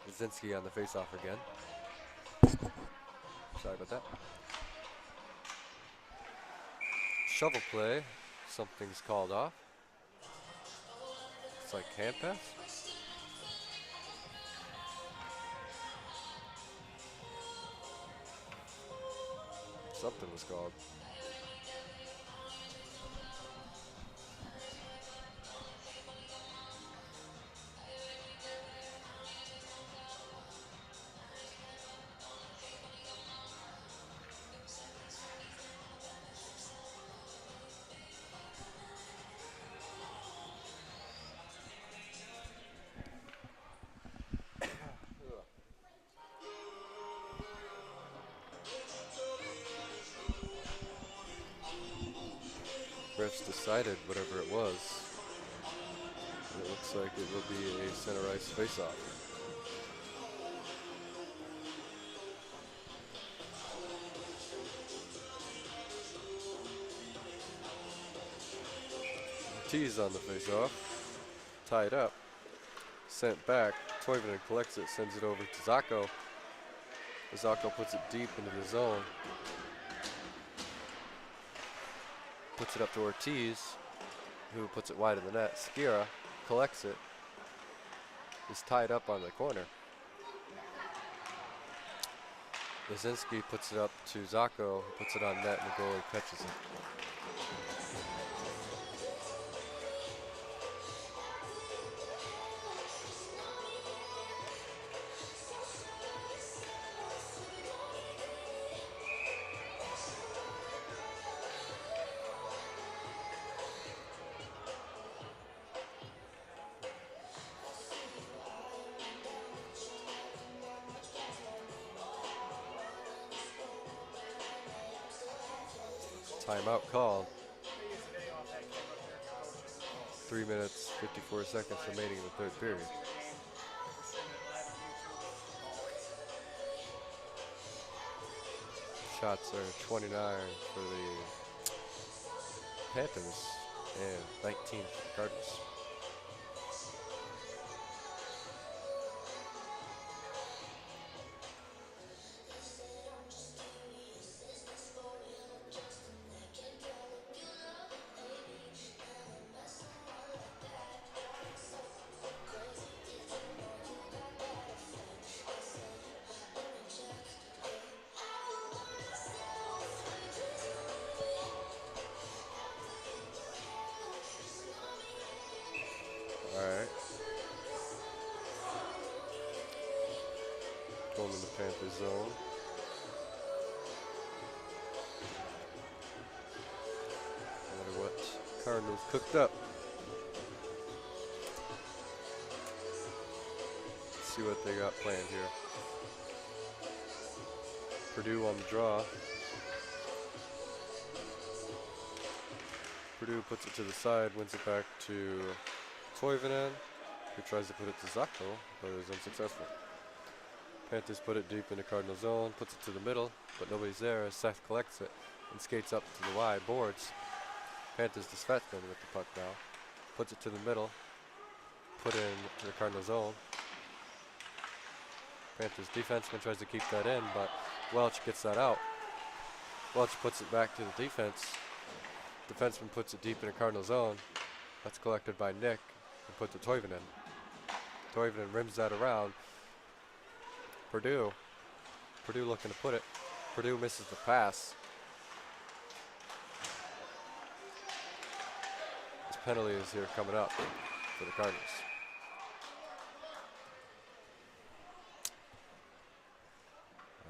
Lazinski on the face-off again. Sorry about that. Shovel play, something's called off. It's like hand pass. Something was called. Refs decided whatever it was. And it looks like it will be a center ice face-off. Ortiz on the face-off. Tied up. Sent back. Toivonen collects it, sends it over to Zacco. Zacco puts it deep into the zone. Puts it up to Ortiz, who puts it wide of the net. Sciarra collects it. Is tied up on the corner. Lazinski puts it up to Zacco, who puts it on net, and the goalie catches it. Timeout called. 3 minutes, 54 seconds remaining in the third period. Shots are 29 for the Panthers and 19 for the Cardinals. zone. I wonder what Cardinals cooked up. Let's see what they got planned here. Purdue on the draw. Purdue puts it to the side, wins it back to Toivonen, who tries to put it to Zacco, but is unsuccessful. Panthers put it deep in the Cardinal zone, puts it to the middle, but nobody's there as Seth collects it and skates up to the wide boards. Panthers defenseman with the puck now, puts it to the middle, put in to the Cardinal zone. Panthers defenseman tries to keep that in, but Welch gets that out. Welch puts it back to the defense. Defenseman puts it deep in the Cardinal zone. That's collected by Nick and put to Toivonen. Toivonen rims that around. Purdue looking to put it. Purdue misses the pass. This penalty is here coming up for the Cardinals.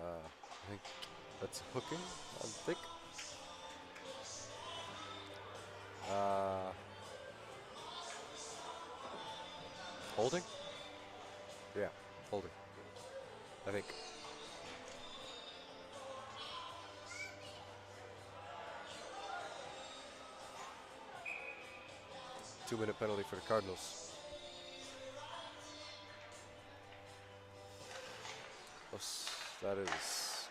I think that's hooking, I think. Holding? Yeah, holding. I think. Two-minute penalty for the Cardinals. That is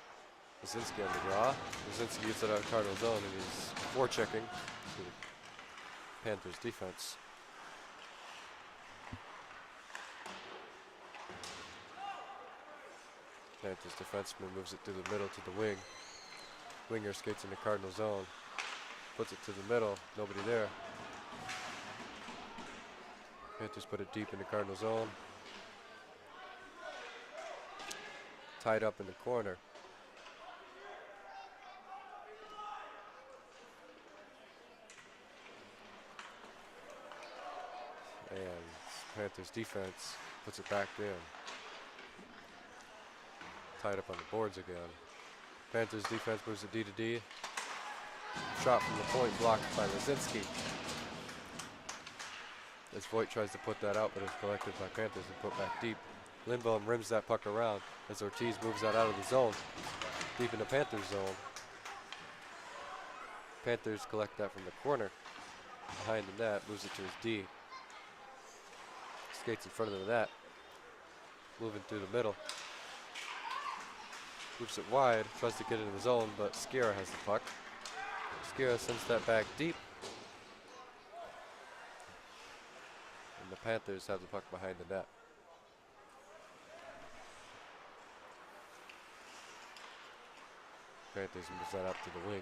Wazinski on the draw. Wazinski gets it out of Cardinal zone and he's forechecking to the Panthers defense. Panthers defenseman moves it through the middle to the wing. Winger skates in the Cardinal zone. Puts it to the middle, nobody there. Panthers put it deep in the Cardinal zone. Tied up in the corner. And Panthers defense puts it back in. Tied up on the boards again. Panthers defense moves it D to D. Shot from the point blocked by Lazinski. As Voigt tries to put that out, but it's collected by Panthers and put back deep. Lindblom rims that puck around as Ortiz moves that out of the zone. Deep in the Panthers zone. Panthers collect that from the corner. Behind the net, moves it to his D. Skates in front of the net. Moving through the middle. Moves it wide, tries to get into the zone, but Skira has the puck. Skira sends that back deep. And the Panthers have the puck behind the net. Panthers moves that up to the wing.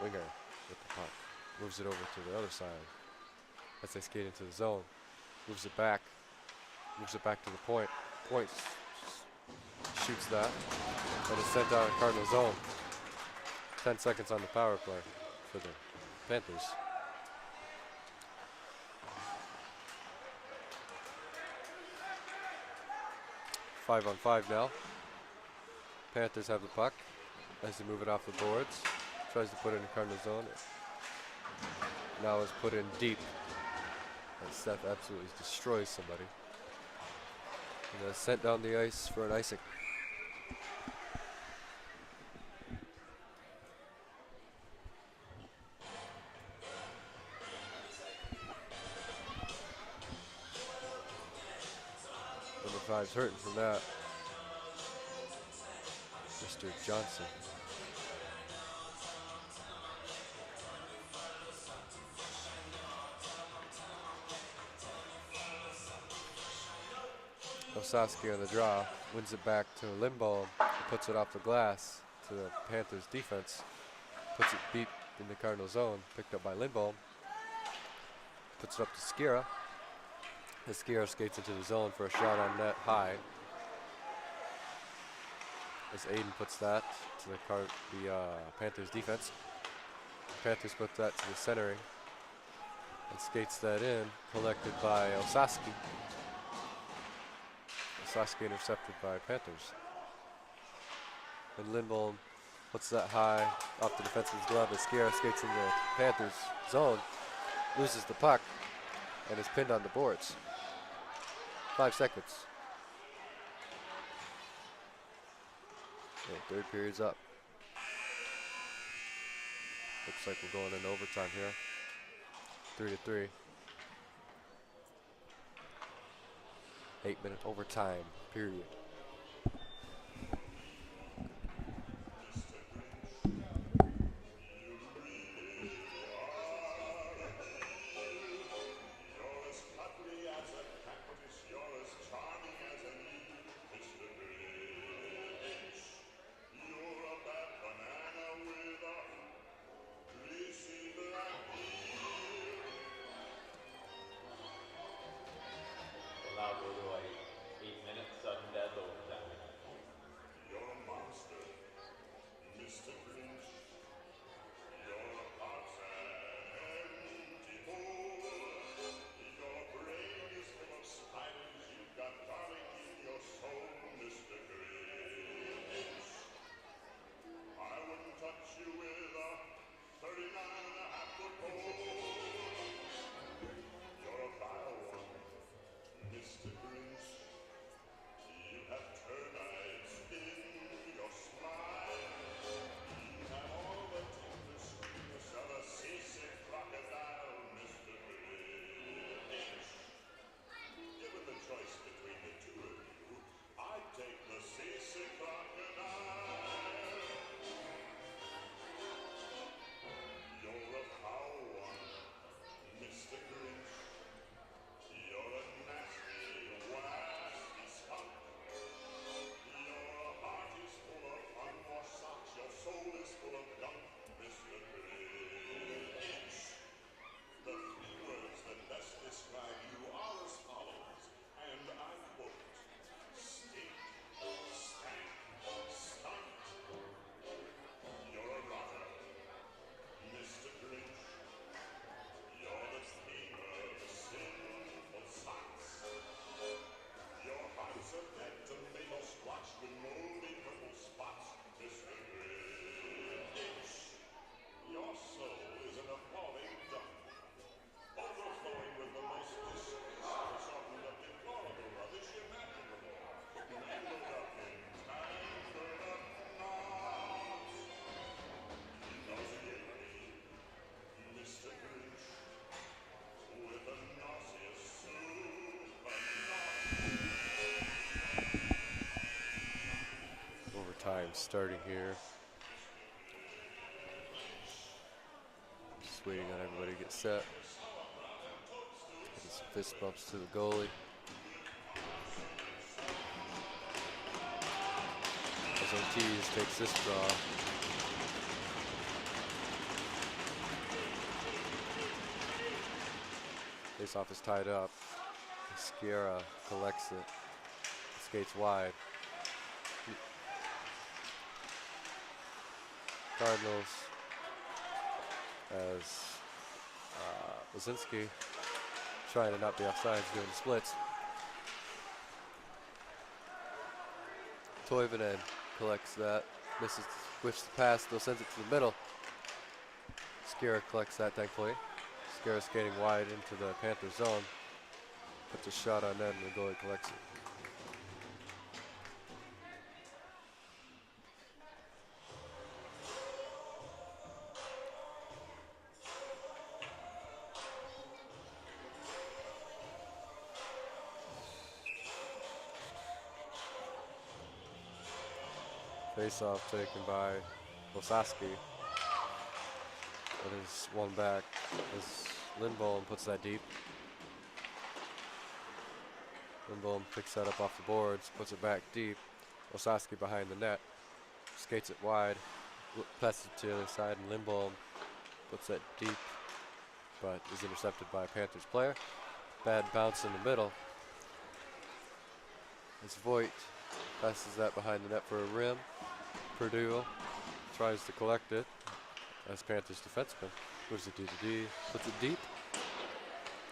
Winger with the puck. Moves it over to the other side as they skate into the zone. Moves it back. Moves it back to the point. Point shoots that. And it's sent out of Cardinal zone. 10 seconds on the power play for the Panthers. Five on five now. Panthers have the puck as they move it off the boards. Tries to put it in the Cardinal zone. Now it's put in deep. And Seth absolutely destroys somebody. And sent down the ice for an icing. Number 5's hurting from that. Mr. Johnson. Osowski on the draw, wins it back to Lindblom, puts it off the glass to the Panthers defense, puts it deep in the Cardinal zone, picked up by Lindblom, puts it up to Skira. As Skira skates into the zone for a shot on net high. As Aiden puts that to the Panthers defense. Panthers put that to the centering and skates that in, collected by Osowski. Osowski intercepted by Panthers. And Lindholm puts that high off the defenseman's glove as Sciarra skates in the Panthers zone, loses the puck, and is pinned on the boards. 5 seconds. And third period's up. Looks like we're going into overtime here. 3-3. 8-minute overtime period. We'll now go to a 8-minute sudden death overtime. You're a monster, Mr. Grinch. You're a pot's empty hole. Your brain is full of spiders. You've got garlic in your soul, Mr. Grinch. I wouldn't touch you with a 39.5-foot pole. You're a vile one, Mr. Grinch. You have termites in your spine. You have all the tender sweetness of a seasick crocodile, Mr. Grinch. Given the choice between the two of you, I'd take the seasick crocodile. You're a foul one, Mr. Grinch. You're a nasty, wasty skunk. Your heart is full of unwashed socks. Your soul is full of gunk, Mr. Grinch. The 3 words that best describe you are as follows, and I quote: stink, stank, stunt. You're a rotter, Mr. Grinch. You're the king of sinful socks. Your heart's a dead tomato squash with moldy purple spots, Mr. Grinch. Your soul is an appalling dump, overflowing with the most disgraceful assortment of deplorable rubbish imaginable, tangled up in tangled up knots. You nauseate me, Mr. Grinch, with a nauseous soup and Overtime starting here. Just waiting on everybody to get set. Getting some fist bumps to the goalie. As Ortiz takes this draw. Face-off is tied up. Sciarra collects it. Skates wide. Cardinals as Lazinski trying to not be offsides, doing the splits. Toivonen collects that, misses, whiffs the pass, still sends it to the middle. Sciarra collects that, thankfully. Sciarra skating wide into the Panther zone. Puts a shot on net and the goalie collects it. Face-off taken by Osaski. That is one back as Lindholm puts that deep. Lindholm picks that up off the boards, puts it back deep. Osaski behind the net, skates it wide, passes it to the other side, and Lindholm puts that deep, but is intercepted by a Panthers player. Bad bounce in the middle. As Voigt passes that behind the net for a rim. Purdue tries to collect it as Panthers defenseman. Moves it D to D, puts it deep.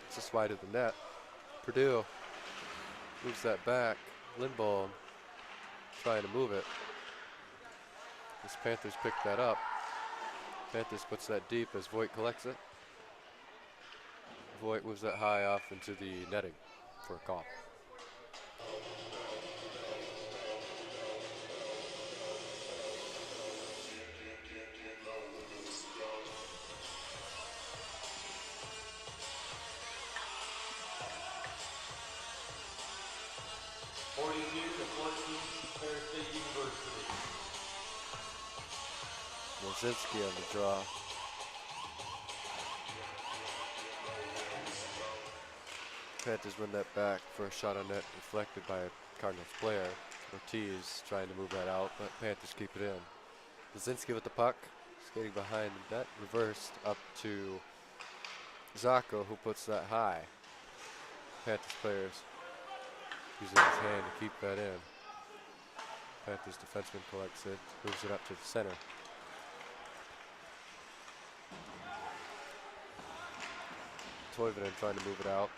It's just wide of the net. Purdue moves that back. Lindholm trying to move it. This Panthers pick that up. Panthers puts that deep as Voigt collects it. Voigt moves that high off into the netting for a call. Lozinski on the draw. Panthers win that back for a shot on net deflected by a Cardinals player. Ortiz trying to move that out, but Panthers keep it in. Lozinski with the puck, skating behind the net, reversed up to Zacco, who puts that high. Panthers players using his hand to keep that in. Panthers defenseman collects it, moves it up to the center. Toivonen trying to move it out.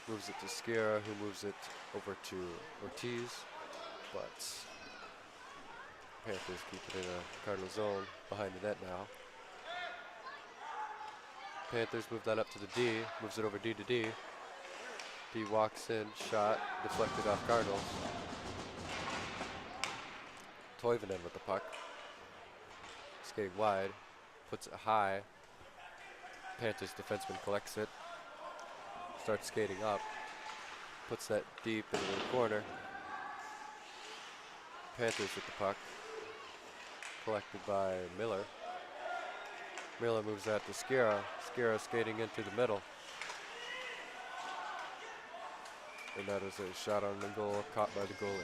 Moves it to Skira, who moves it over to Ortiz. But Panthers keep it in a Cardinal zone behind the net now. Panthers move that up to the D, moves it over D to D. D walks in, shot, deflected off Cardinals. Toivonen with the puck. Skating wide, puts it high. Panthers defenseman collects it. Starts skating up. Puts that deep into the corner. Panthers with the puck. Collected by Miller. Miller moves that to Skira. Skira skating into the middle. And that is a shot on the goal, caught by the goalie.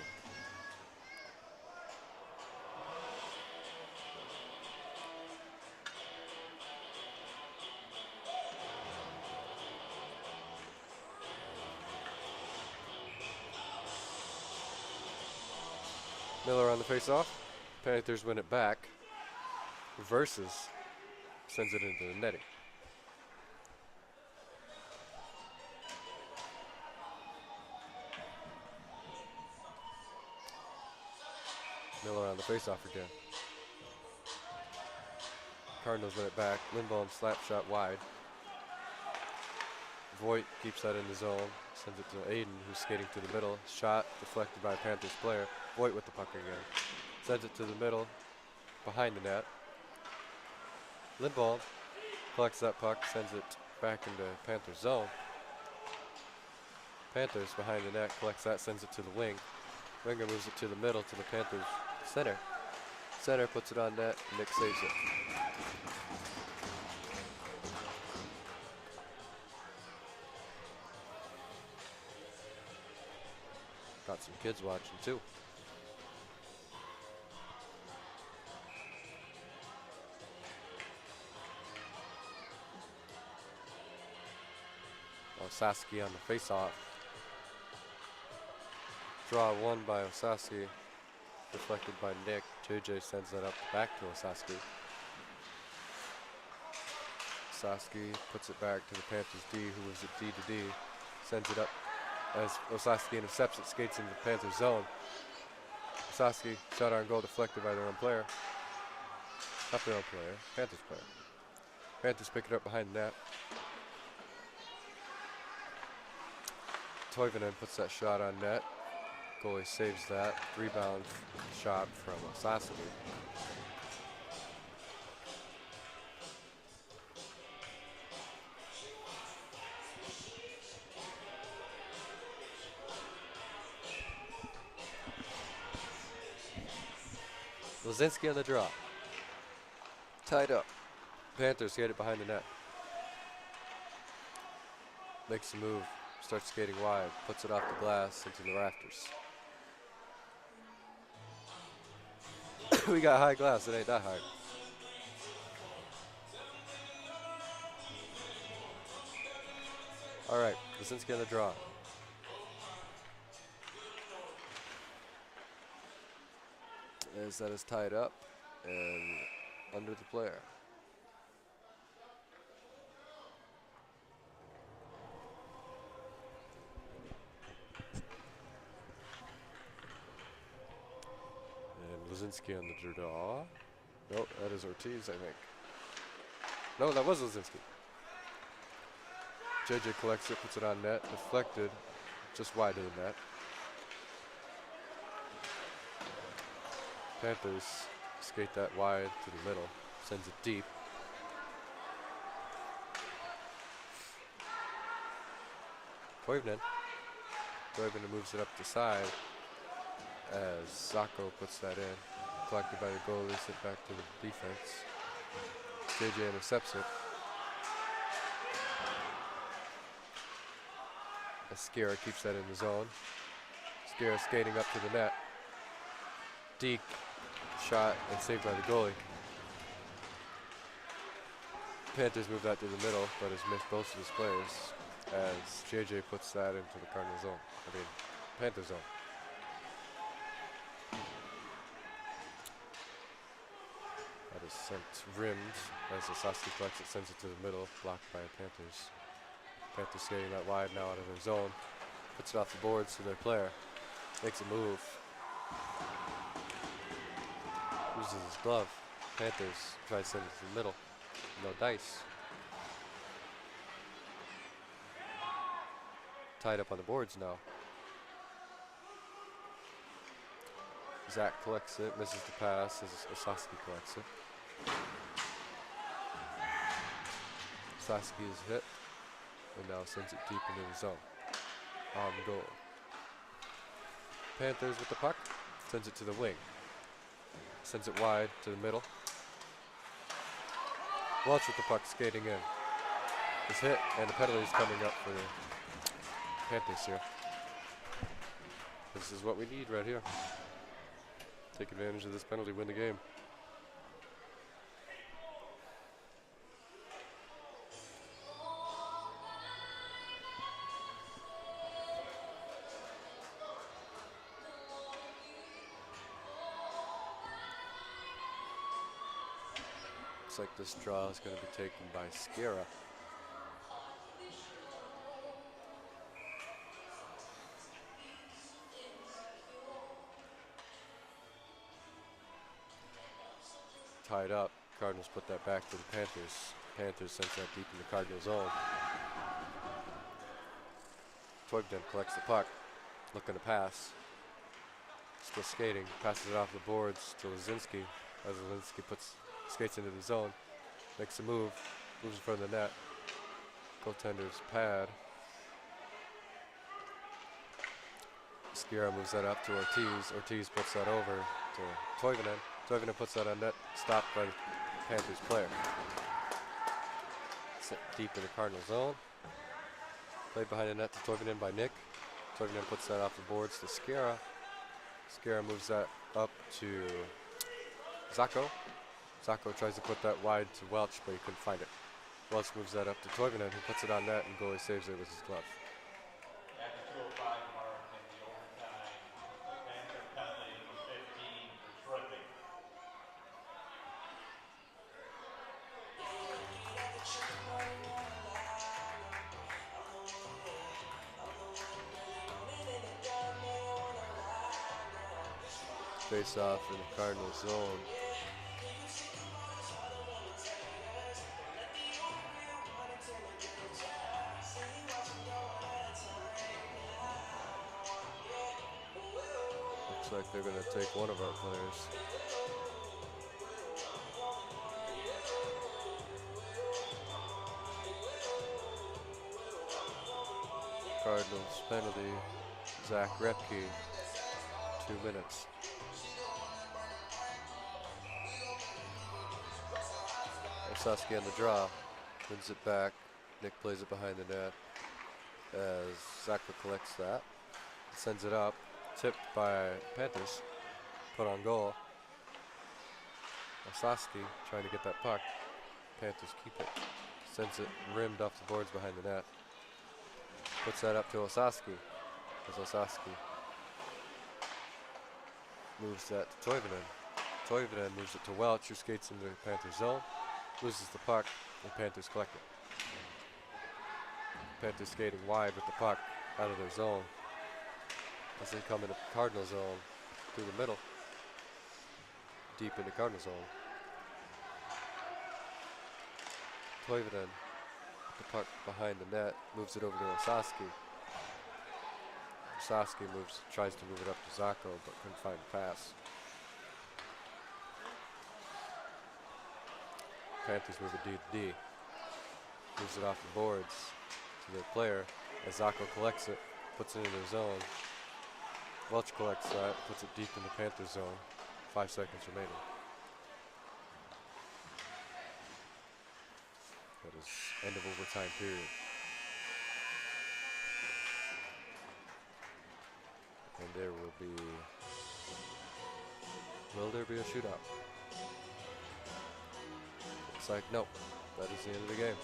Miller on the face-off. Panthers win it back. Reverses. Sends it into the netting. Miller on the face-off again. Cardinals win it back. Lindholm slap shot wide. Voigt keeps that in the zone. Sends it to Aiden, who's skating to the middle. Shot deflected by a Panthers player. Voigt with the puck again. Sends it to the middle, behind the net. Lindholm collects that puck, sends it back into Panthers zone. Panthers behind the net, collects that, sends it to the wing. Winger moves it to the middle to the Panthers center. Center puts it on net, Nick saves it. Got some kids watching too. Osaski on the face-off. Draw one by Osaski. Deflected by Nick. JJ sends that up back to Osaski. Osaski puts it back to the Panthers D, who was at D to D. Sends it up as Osaski intercepts it, skates into the Panthers zone. Osaski, shot on goal deflected by their own player. Not their own player, Panthers player. Panthers pick it up behind the net. Toivonen puts that shot on net. Goalie saves that. Rebound shot from Osaski. Lozinski on the draw. Tied up. Panthers get it behind the net. Makes a move. Starts skating wide. Puts it off the glass into the rafters. We got high glass. It ain't that high. All right. Lozinski on the draw. As that is tied up and under the player. And Lozinski on the draw. Nope, that is Ortiz, I think. No, that was Lazinski. JJ collects it, puts it on net, deflected, just wide of the net. Panthers skate that wide to the middle, sends it deep. Toivonen moves it up the side as Zacco puts that in. Collected by the goalie, sent back to the defense. JJ intercepts it. As Skira keeps that in the zone. Skira skating up to the net. Deke shot and saved by the goalie. Panthers move that to the middle, but has missed both of his players as JJ puts that into the Cardinal zone. Panther zone. That is sent rimmed as Osowski collects it, sends it to the middle, blocked by Panthers. Panthers skating that wide now out of their zone. Puts it off the boards to their player. Makes a move. Loses his glove. Panthers try to send it to the middle. No dice. Tied up on the boards now. Zach collects it, misses the pass as Osowski collects it. Osowski is hit and now sends it deep into the zone. On goal. Panthers with the puck, sends it to the wing. Sends it wide to the middle. Welch with the puck skating in. Is hit and the penalty is coming up for the Panthers here. This is what we need right here. Take advantage of this penalty, win the game. Looks like this draw is going to be taken by Skira. Tied up. Cardinals put that back to the Panthers. Panthers sends that deep in the Cardinal zone. Toivonen collects the puck, looking to pass. Still skating, passes it off the boards to Lazinski. As Lazinski skates into the zone, makes a move, moves in front of the net. Goaltender's pad. Skira moves that up to Ortiz. Ortiz puts that over to Toivonen. Toivonen puts that on net, stopped by the Panthers player. Set deep in the Cardinal zone. Played behind the net to Toivonen by Nick. Toivonen puts that off the boards to Skira. Skira moves that up to Zacco. Zacco tries to put that wide to Welch, but he couldn't find it. Welch moves that up to Toivonen, who puts it on net, and goalie saves it with his glove. At the 2:05 mark in the overtime, Panther penalty number 15 for tripping. Face off in the Cardinal zone. Looks like they're going to take one of our players. Cardinals penalty, Zach Repke, 2 minutes. Osowski on the draw, wins it back. Nick plays it behind the net as Zacco collects that, sends it up, tipped by Panthers, put on goal. Osowski trying to get that puck. Panthers keep it, sends it rimmed off the boards behind the net. Puts that up to Osowski as Osowski moves that to Toivonen. Toivonen moves it to Welch, who skates into the Panthers zone. Loses the puck, and Panthers collect it. Panthers skating wide with the puck out of their zone as they come into Cardinal zone through the middle, deep into Cardinal zone. Koivunen, the puck behind the net, moves it over to Osaski. Osaski tries to move it up to Zacco, but couldn't find a pass. Panthers move it D to D. Moves it off the boards to their player. As Zacco collects it, puts it in their zone. Welch collects that, puts it deep in the Panthers zone. 5 seconds remaining. That is end of overtime period. And there will there be a shootout? Looks like nope. That is the end of the game.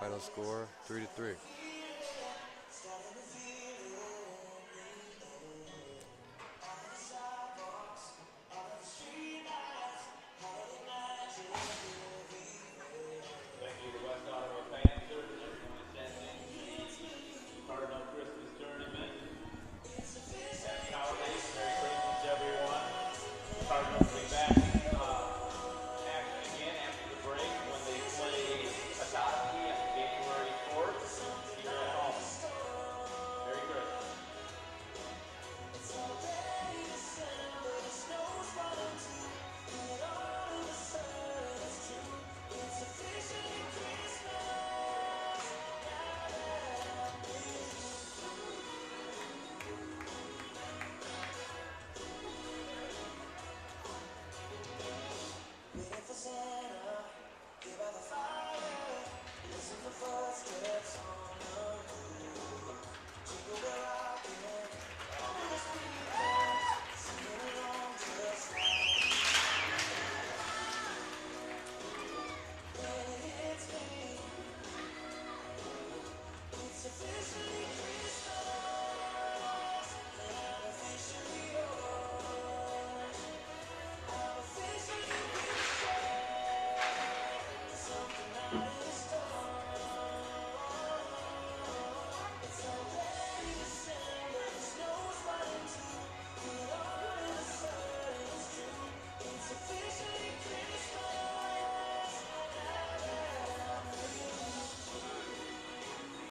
Final score 3-3.